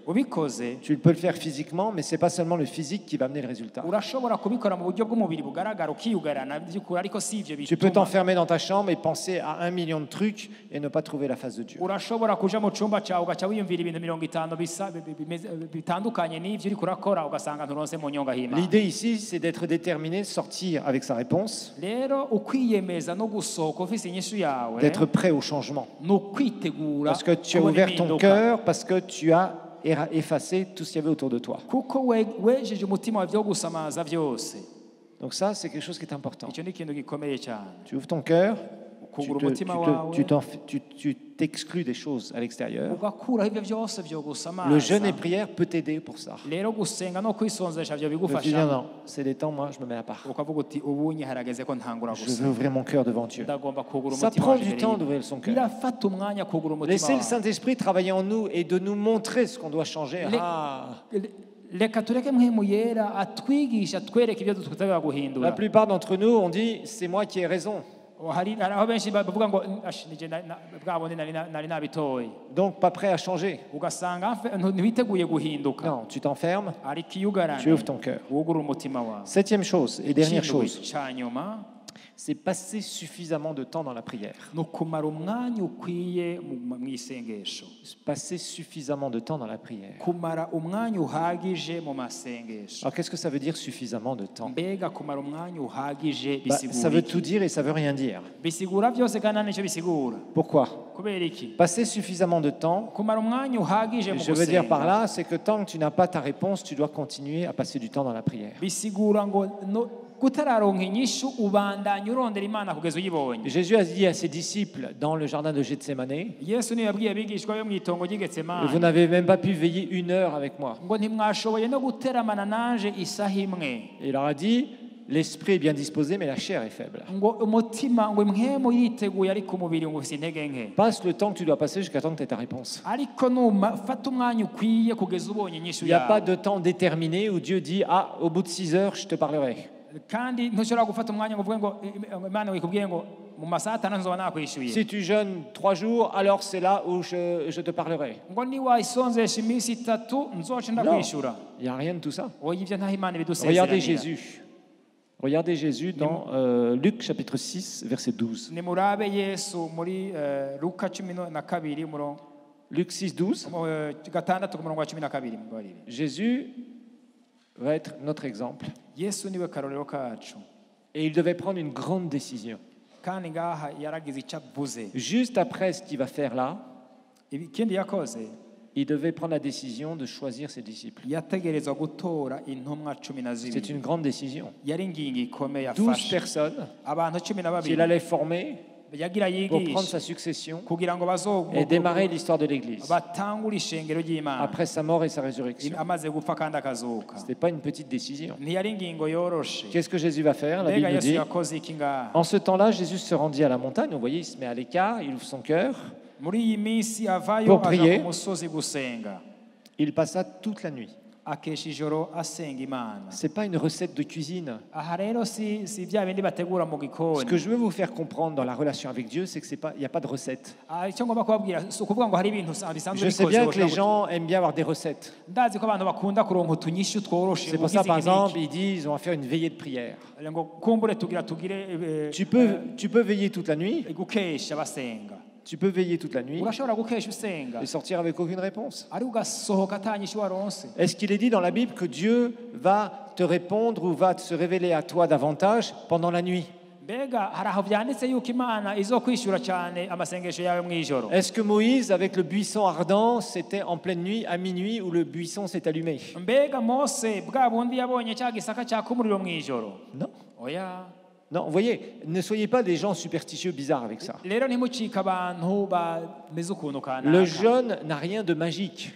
ubikoze Tu peux le faire physiquement, mais ce n'est pas seulement le physique qui va amener le résultat. urashobora kubikora mu buryo bw'umubiri bugaragara ukiyugarana by'ukuri ariko si ivyo Tu peux bituma t'enfermer dans ta chambre et penser à 1 million de trucs et ne pas trouver la face de Dieu. urashobora kuja mu cumba cawe ugaca wiyumvira ibintu 50 bitandukanye n'ivyo uriko urakora ugasanga nturonse mu nyonga h'imana. L'idée ici, c'est d'être déterminé, sortir avec sa réponse, rero ukwiyemeza no gusohoka ufise inyishu yawe d'être prêt au changement. ni ukwitegura Parce que tu as kubona ouvert ton impinduka. cœur, parce que tu as effacé tout ce qu'il y avait autour de toi. kuko wejeje umutima wawe vyo gusamaza vyose. Donc ça, c'est quelque chose qui est important. icyo ni ikintu gikomeye cyane Tu ouvres ton cœur, ukugura umutima wawe tu t'exclus des choses à l'extérieur. ugakuraho ibyo byose vyo Le jeûne et gusamaza. prière peut t'aider pour ça. rero gusenga no kwisonzesha vyo De te dire bigufasha non, c'est des temps, moi, je me mets à part. ukavuga uti ubunye harageze ko ntangura Je veux gusenga ouvrir mon cœur devant Dieu. ndagomba kugura Ça umutima prend wawe du imbere temps y'Imana. d'ouvrir son cœur. birafata umwanya kugura umutima Laissez le wawe. Saint-Esprit travailler en nous et de nous montrer ce qu'on doit changer. Ah, reka tureke mpwemu yera atwigisha atwereke ibyo tutabera la guhindura. plupart d'entre nous, on dit c'est moi qui ai raison. hari aho benshi bavuga ngo nije bwa bundi nari nabitoye Donc pas prêt à changer. ugasanga ntibiteguye guhinduka Non, tu t'enfermes, ariko iyo ugarane tu ouvres ton cœur. wugura umutima wawe. 7e chose et dernière chose, cya nyuma c'est passer suffisamment de temps dans la prière. ni ukumara umwanya ukwiye mu isengesho, Passer suffisamment de temps dans la prière. kumara umwanya uhagije mu masengesho. Alors qu'est-ce que ça veut dire suffisamment de temps? mbega kumara umwanya uhagije Ça bisigura veut iki? tout dire et ça veut rien dire. bisigura byose kandi nta nicyo bisigura. Pourquoi? kubera iki? Passer suffisamment de temps, kumara umwanya uhagije mu je veux dire par gusenga là, c'est que tant que tu n'as pas ta réponse, tu dois continuer à passer du temps dans la prière. bisigura ngo kutararonka inyishu ubandanya urondera imana kugeza uyibonye. Jésus a dit à ses disciples dans le jardin de Gethsémané, yesu niyo yabwiye abigishwa be mu itongo ry'i vous Getsemani n'avez même pas pu veiller 1 heure avec moi. ngo ntimwashoboye no guteramana nanje isaha imwe. Et il leur a dit, l'esprit est bien disposé, mais la chair est faible. ngo umutima ngo impwemu yiteguye ariko umubiri ngo ufite intege nke. Passe le temps que tu dois passer jusqu'à temps que tu aies ta réponse. ariko fata umwanya ukwiye kugeza ubonye inyishu Il n'y a pas yawe. de temps déterminé où Dieu dit, ah, au bout de 6 heures, je te parlerai. kandi ntushobora gufata umwanya ngo uvuge ngo imana wikubwiye ngo mu masaha 6 nzoba nakwishyuye. Si tu jeûnes 3 jours, alors c'est là où je te parlerai. ngo niwayisonzesha iminsi 3 nzoca ndakwishyura. Il n'y a rien de tout ça. oya ibyo ntaho imana Regardez ibidusezeranira. Jésus. Regardez Jésus dans Luc chapitre 6, verset 12. nimurabe yesu muri luka 12 umurongo Luc 6, 12. 6 ku murongo wa 12 mbabarire. Jésus va être notre exemple. yesu niwe karorero kacu Et il devait prendre une grande décision. kandi ngaha yaragize icyo avuze. Juste après ce qu'il va faire là, ikindi yakoze il devait prendre la décision de choisir ses disciples. yategerezwa gutora intumwa 12. C'est une grande décision. yari ingingo ikomeye 12 yafashe personnes abantu 12 qu'il allait former yagira pour prendre yigisha sa succession kugira ngo et démarrer l'histoire de l'Église batangure ishengero ry'Imana après sa mort et sa résurrection. amaze gupfa kandi akazuka. Ce n'était pas une petite décision. ntiyari ingingo yoroshe. Qu'est-ce que Jésus va faire? La mbega Bible nous yesu dit, yakoze iki ngaha? en ce temps-là, Jésus se rendit à la montagne. Vous voyez, il se met à l'écart, il ouvre son cœur. muri iyi minsi avayo Pour aja prier. ku musozi gusenga Il passa toute la nuit. akesha ijoro asenga Imana. Ce n'est pas une recette de cuisine. aha rero si bya bindi bategura mu Ce gikoni. que je veux vous faire comprendre dans la relation avec Dieu, c'est qu'il n'y a pas de recette. icyo ngomba kubabwira si ukuvuga ngo hari ibintu bisanzwe Je sais bien que les bikoze. gens aiment bien avoir des recettes. ndazi ko abantu bakunda kuronka utunyishu tworoshe. C'est pour ça, par exemple, ils disent on va faire une veillée de prière. ngo kumbure tugire Tu peux veiller toute la nuit. gukesha basenga. Tu peux veiller toute la nuit urashobora gukesha usenga et sortir avec aucune réponse. ari ugasohoka atanyishu waronse. Est-ce qu'il est dit dans la Bible que Dieu va te répondre ou va se révéler à toi davantage pendant la nuit? mbega hari aho byanditse yuko Imana izokwishyura cyane amasengesho yawe mu ijoro? Est-ce que Moïse, avec le buisson ardent, c'était en pleine nuit, à minuit, où le buisson s'est allumé? mbega Mose bwa bundi yabonye cya gisaka cyaka umuriro mu ijoro? Non. oya. Non, vous voyez, ne soyez pas des gens superstitieux bizarres avec ça. rero ntimucike abantu bameze ukuntu kanaka. Le jeûne n'a rien de magique.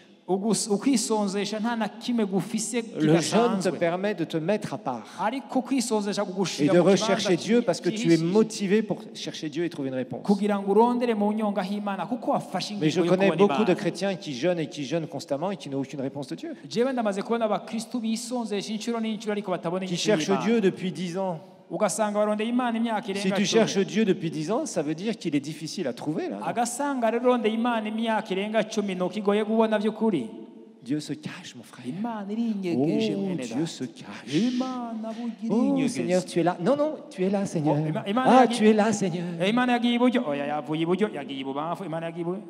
ukwisonzesha nta na kimwe gufise Le jeûne te kidasanzwe, permet de te mettre à part ariko kwisonzesha et kugushira de mu rechercher Dieu parce que tu es kibanza motivé pour chercher Dieu et trouver une réponse. kugira ngo urondere mu nyonga h'Imana kuko wafashe Mais je ingingo yo connais kubona beaucoup de Imana. chrétiens qui jeûnent constamment et qui n'ont aucune réponse de Dieu. jewe ndamaze kubona abakristu bisonzesha inshuro n'inshuro ariko batabona Qui inyishu cherchent y'Imana. Dieu depuis 10 ans. ugasanga barondeye Imana imyaka Si irenga tu cumi. cherches Dieu depuis 10 ans, ça veut dire qu'il est difficile à trouver. Là. agasanga rero urondeye Imana imyaka irenga 10 nuko igoye kubona by'ukuri. Dieu se cache, mon frère. Imana irinyegeje Oh, mwene Dieu data. se cache. Imana bugira Oh, inyegeze. Seigneur, tu es là. Non, non, tu es là, Seigneur. Oh, Imana Ah, yagi- tu es là, Seigneur. Imana yagiye iburyo oya yavuye iburyo yagiye ibubamfu Imana yagiye iburyo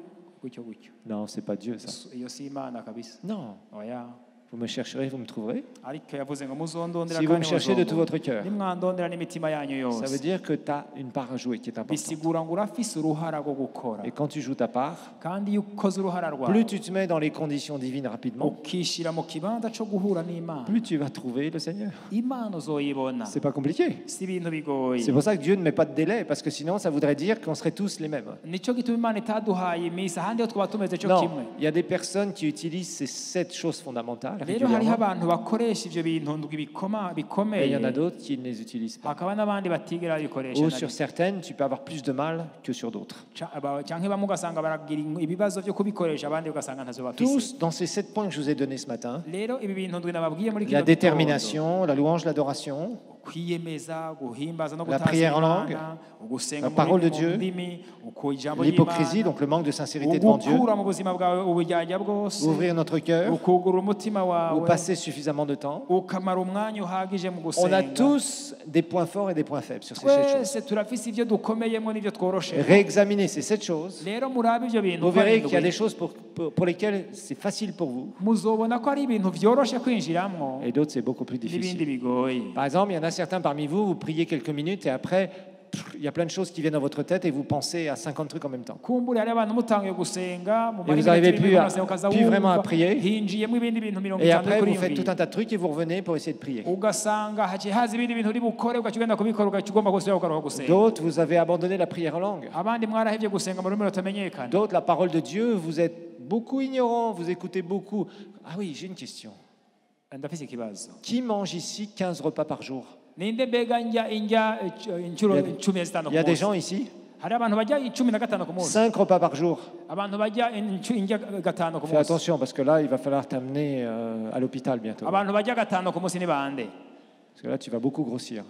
gutyo gutyo. Non, c'est pas Dieu, ça. iyo si Imana kabisa. Non. oya. Vous me chercherez, vous me trouverez. ariko yavuze ngo muzondondera Si vous me kandi cherchez de muzondondera. tout votre cœur, nimwandondera n'imitima yanyu ça veut yose. dire que tu as une part à jouer qui est importante. bisigura ngo urafise uruhara rwo gukora, Et quand tu joues ta part, kandi iyo ukoze uruhara rwawe plus tu te mets dans les conditions divines rapidement, ukishyira mu kibanza cyo guhura n'Imana, plus tu vas trouver le Seigneur. Imana uzoyibona. C'est pas compliqué. si ibintu bigoye. C'est pour ça que Dieu ne met pas de délai, parce que sinon ça voudrait dire qu'on serait tous les mêmes. nicyo gituma Imana itaduhaye iminsi ahandi ho twaba tumeze cyo Non, kimwe. il y a des personnes qui utilisent ces 7 choses fondamentales rero hariho régulièrement, abantu bakoresha ibyo bintu ndwi et il bikomeye, y en a d'autres qui ne les utilisent pas. hakaba n'abandi batigera babikoresha Ou na sur rimwe. certaines, tu peux avoir plus de mal que sur d'autres. cyangwa bamwe ugasanga baragira ibibazo byo kubikoresha abandi ugasanga ntazo bafise. Tous, dans ces 7 points que je vous ai donnés ce matin, rero ibi bintu ndwi nababwiye muri la kino gitondo, détermination, la louange, l'adoration, kwiyemeza guhimbaza no La gutaza prière en Imana, langue, ugusenga la mu parole de rurimi, Dieu, mu ndimi, uko ijambo l'hypocrisie, ry'Imana, donc le manque de sincérité devant Dieu, ugukura mu buzima bwawe ubujyajya bwose, ouvrir notre cœur, ukugura umutima ou wawe, passer suffisamment de temps. ukamara umwanya uhagije mu On gusenga. a tous des points forts et des points faibles sur ces 7 choses. twese turafise ibyo dukomeyemo n'ibyo tworoshe. Réexaminez ces 7 choses. rero murabe ibyo bintu Vous uko ari verrez qu'il y a indwi. des choses pour lesquelles c'est facile pour vous muzobona ko ari ibintu byoroshe kwinjiramo et d'autres c'est beaucoup plus n'ibindi difficile. bigoye. Par exemple, il y en a certains parmi vous, vous priez quelques minutes et après, il y a plein de choses qui viennent dans votre tête et vous pensez à 50 trucs en même temps. kumbura hari abantu mutangiye gusenga mu Et vous n'arrivez minota plus ibiri, à- ukaza ukaza plus vraiment à wumva, prier. hinjiyemo ibindi bintu 50 Et après, kuri vous faites ibi. tout un tas de trucs et vous revenez pour essayer de prier. ugasanga haciye haza ibindi bintu uri bukore ugaca ugenda kubikora ugaca ugomba gusubira ukaruha gusenga. D'autres, vous avez abandonné la prière en langue. abandi mwarahevye gusenga mu rurimi rutamenyekana. D'autres, la parole de Dieu, vous êtes beaucoup ignorants, vous écoutez beaucoup. Ah oui, j'ai une question. ndafise ikibazo. Qui mange ici 15 repas par jour? ninde mbega njya inshuro Il y a- 15 Il y a ku des munsi? gens ici, hari abantu bajya 15 ku munsi. 5 repas par jour. abantu bajya indya 5 ku Fais munsi. attention parce que là, il va falloir t'amener à l'hôpital bientôt. abantu bajya 5 ku munsi ni bande? Parce que là, tu vas beaucoup grossir.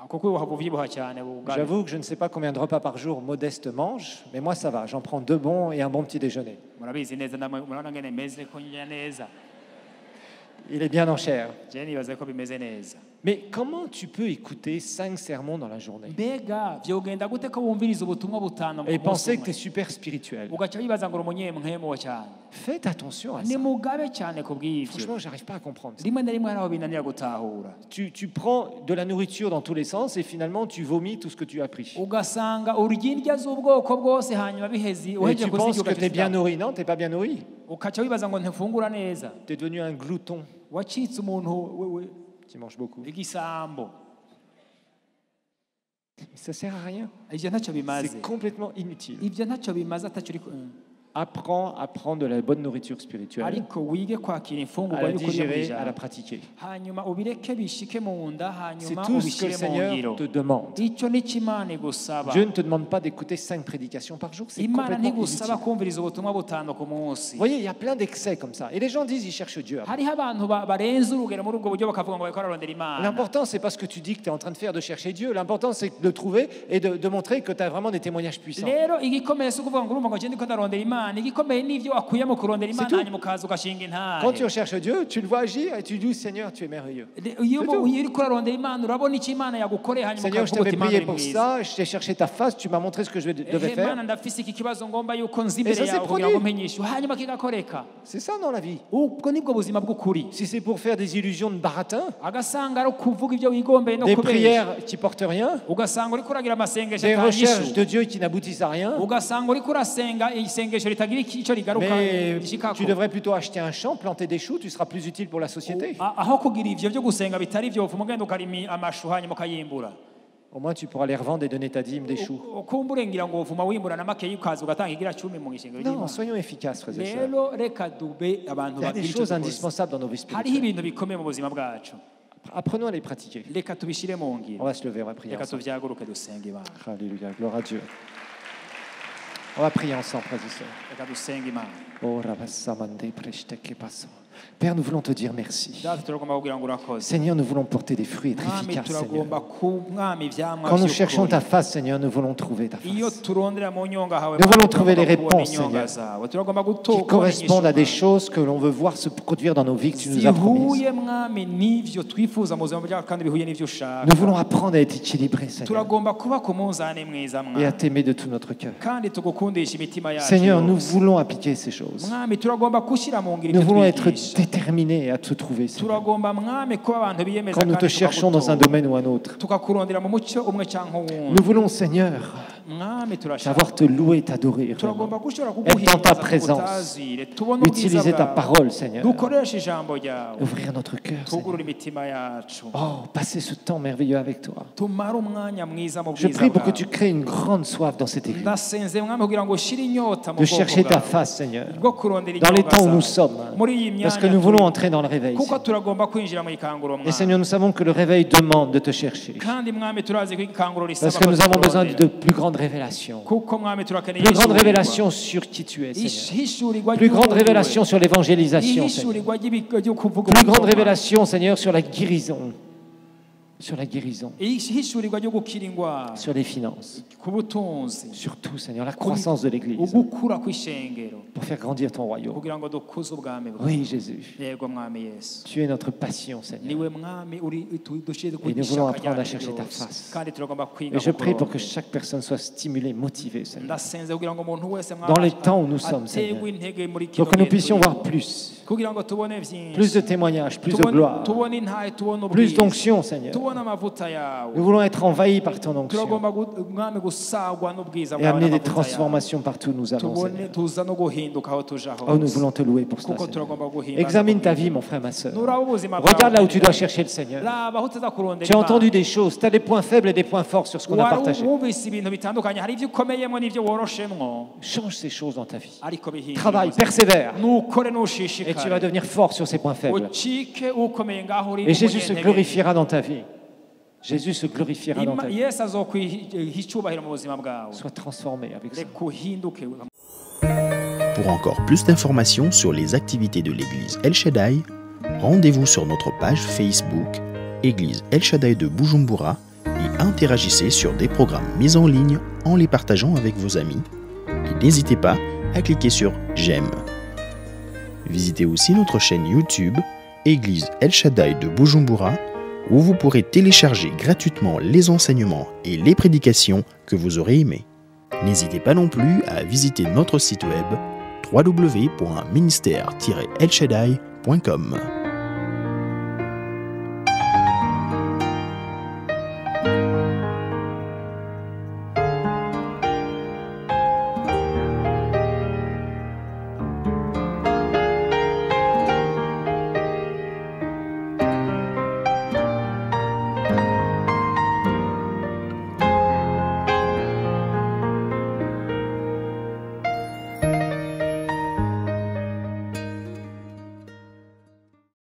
kuko uhava ubyibuha cyane ubugari. J'avoue que je ne sais pas combien de repas par jour Modeste mange, mais moi ça va. J'en prends 2 bons et un bon petit déjeuner. murabizi neza namwe murabona ngene meze ko njya neza. Il est bien en chair. je nibaza ko bimeze neza. Mais comment tu peux écouter 5 sermons dans la journée mbega vyogenda gute ko wumviriza ubutumwa butanu et ku penser munsi que tu es umwe super spirituel? ugaca wibaza ngo uri umunyemwemo cyane Faites attention à ni ça. mugabe cyane ku bw'ivyo Franchement, j'arrive pas à comprendre ça. rimwe na rimwe hari aho binanira gutahura Tu prends de la nourriture dans tous les sens et finalement tu vomis tout ce que tu as pris. ugasanga urya indya z'ubwoko bwose hanyuma bihezi Et uhejeje tu penses kuzirya que tu es bien ugaca nourri. Non, tu n'es pas bien nourri. ukaca wibaza ngo ntifungura neza Tu es devenu un glouton. wacitse umuntu Tu manges beaucoup. igisambo Ça sert à rien. ivyo ntacyo bimaze C'est complètement inutile. ivyo ntacyo bimaze atacyo uri Apprends à prendre de la bonne nourriture spirituelle, ariko wige kwakira à imfungurwa la y'ukuri yo digérer, à la kwijana pratiquer. hanyuma ubireke bishike mu nda C'est hanyuma tout ce que le ubishyire mu ngiro Seigneur te demande. icyo ni cyo imana igusaba Dieu ne te demande pas d'écouter 5 prédications par jour, c'est imana complètement ntigusaba inutile. kumviriza ubutumwa butanu ku munsi Vous voyez, il y a plein d'excès comme ça. Et les gens disent, ils cherchent Dieu. hariho abantu barenze urugero muri ubwo buryo bakavuga ngo bariko bararondera imana L'important, c'est pas ce que tu dis que tu es en train de faire, de chercher Dieu. L'important, c'est de le trouver et de montrer que tu as vraiment des témoignages puissants. rero igikomeye si ukuvuga ngo urumva ngo ngende ko ndarondera imana igikomeye n'ivyo wakuye mu kurondera imana tout. hanyuma ukaza ugashinga Quand tu intahe recherches Dieu, tu le vois agir et tu dis, Seigneur, tu es merveilleux. iyo C'est tout. uriko urarondera imana urabona icyo imana yagukoreye hanyuma Seigneur, je ukavuga t'avais uti imana prié uri pour mwiza ça, je t'ai cherché ta face, tu m'as montré ce que je devais mana faire. ndafise iki kibazo ngomba yuko nzi Et imbere ça, c'est yawe kugira ngo produit. mpenyishe hanyuma kigakoreka C'est ça dans la vie. ubwo nibwo buzima bw'ukuri Si c'est pour faire des illusions de baratin, agasanga ari ukuvuga ibyo wigombeye no des kubesha prières qui portent rien, ugasanga uriko uragira amasengesho des recherches atanyishu de Dieu qui n'aboutissent à rien, ugasanga uriko urasenga isengesho ritagira icyo rigaruka mais rishikako tu devrais plutôt acheter un champ, planter des choux, tu seras plus utile pour la société. aho kugira ivyo byo gusenga bitari byo uvuma ugenda ukarima amashu hanyuma ukayimbura Au moins, tu pourras les revendre et donner ta dîme des choux. ukumbure ngira ngo uvuma wimbura na makeyi ukaza ugatanga igira cumi mu ishengero Non, ry'Imana soyons efficaces, frères et sœurs. rero reka dube abantu Il y a des bagira icyo choses dukoze indispensables dans nos vies hariho spirituelles. ibintu bikomeye mu buzima bwacu Apprenons à les pratiquer. reka tubishyire mu On ngiro va se lever, on va prier reka ensemble. tuvyaguruke dusenge imana Alléluia, gloire à Dieu. On va prier ensemble, frères et sœurs. reka dusenge imana Oh, Rabassamande, Preshteke Passo. Père, nous voulons te dire merci. data turagomba kugira ngo urakoze Seigneur, nous voulons porter des fruits et être mwami efficaces, Seigneur. turagomba ku mwami ivyamwa Quand nous cherchons vy'ukuri. ta face, Seigneur, nous voulons trouver ta iyo face turondera mu nyonga hawe Nous voulons mwami, trouver les turagomba kubona réponses, inyonga Seigneur, zawe turagomba qui gutora correspondent à des inyishu, choses que l'on veut voir se produire dans nos vies que tu nous as promises. zihuye mwami n'ivyo twifuza mu buzima bwacu kandi bihuye n'ivyo ushaka Nous voulons apprendre à être équilibrés, Seigneur, turagomba kuba ku munzane mwiza et à mwami t'aimer de tout notre cœur. kandi tugukundisha imitima yacu Seigneur, nous yose. voulons appliquer ces choses. mwami turagomba gushyira mu ngiro Nous ibyo voulons être twigisha déterminés à te trouver, Seigneur. turagomba mwami kuba abantu biyemeza Quand nous te kandi cherchons dans un tukagutora. domaine ou un autre, tukakurondera mu mucyo umwe cyangwa nous uwundi voulons, Seigneur, mwami turashaka savoir te louer, t'adorer, turagomba vraiment. gushobora Être dans ta kuguhimbaza présence. tugutazire tubone ubwiza Utiliser ta bwawe parole, Seigneur. dukoreshe ijambo ryawe Ouvrir notre cœur, Seigneur. tugurure imitima yacu Oh, passer ce temps merveilleux avec toi. tumare umwanya mwiza mu Je bwiza prie pour que bwawe tu crées une grande soif dans cette église, ndasenze mwami kugira ngo ushire inyota mu de bwoko chercher ta bwawe face, Seigneur, bwo kurondera dans les inyonga temps où nous zawe. sommes, muri iyi parce que myanya nous voulons turimo. entrer dans le réveil. kuko Seigneur. turagomba kwinjira mu ikanguro Et mwami Seigneur, nous savons que le réveil demande de te chercher, kandi mwami turazi ko ikanguro risaba parce que nous ko avons besoin tukurondera. de plus grandes révélations, kuko mwami turakeneye plus grande ihishurirwa. révélation sur qui tu es, Seigneur, Ihishurirwa plus grande ry'uwuriwe. révélation sur l'évangélisation, Seigneur, Ihishurirwa ryo kuvuga plus grande ubutumwa. révélation, Seigneur, sur la guérison, ihishurirwa ryo gukira indwara sur les finances, ku butunzi surtout, Seigneur, la croissance de l'Église, ugukura kw'ishengero pour faire grandir ton royaume. kugira ngo dukuze ubwami bwawe Oui, Jésus, yego mwami yesu tu es notre passion, Seigneur. niwe mwami uri dushyire Et nous voulons apprendre à chercher ta face. kandi turagomba kwiga Et je prie pour que kukurondera. chaque personne soit stimulée, motivée, Seigneur, ndasenze kugira ngo umuntu wese mwami dans les temps où nous sommes, aterwe Seigneur, intege muri kino pour que nous gihe puissions turimo. voir plus, kugira ngo tubone plus de byinshi témoignages, plus de tubone gloire, tubone intahe tubone plus ubwiza d'onction, Seigneur. tubone amavuta yawe Nous voulons être envahis par ton onction turagomba mwami gusagwa n'ubwiza et bwawe amener des n'amavuta yawe. transformations partout où nous allons, tubone Seigneur. tuza no guhinduka aho tuja Oh, nous hose voulons te louer pour cela, kuko Seigneur. turagomba guhimbaza Examine ta ubwiza. vie, mon frère, ma soeur. nuraba ubuzima bwawe Regarde là où tu dois chercher le Seigneur. raba aho tuza kurondera Tu as Imana. entendu des choses, tu as des points faibles et des points forts sur ce qu'on a wari partagé. wumvise ibintu bitandukanye hari ibyo ukomeyemo n'ibyo woroshemwo Change ces choses dans ta vie. ariko bihindura Travaille, ubuzima. persévère, nukore et tu vas nushishikare devenir fort sur ces points faibles. ucike ukomeye ngaho uri Et Jésus se umunyentege. glorifiera dans ta vie. Jésus se glorifiera dans ta vie. yesu azokwiha icyubahiro mu buzima bwawe Sois transformé avec ça. reka uhinduke. Pour encore plus d'informations sur les activités de l'église El Shaddai, rendez-vous sur notre page Facebook Église El Shaddai de Bujumbura et interagissez sur des programmes mis en ligne en les partageant avec vos amis. Et n'hésitez pas à cliquer sur J'aime. Visitez aussi notre chaîne YouTube Église El Shaddai de Bujumbura où vous pourrez télécharger gratuitement les enseignements et les prédications que vous aurez aimés. N'hésitez pas non plus à visiter notre site web www.ministère-elshaddai.com.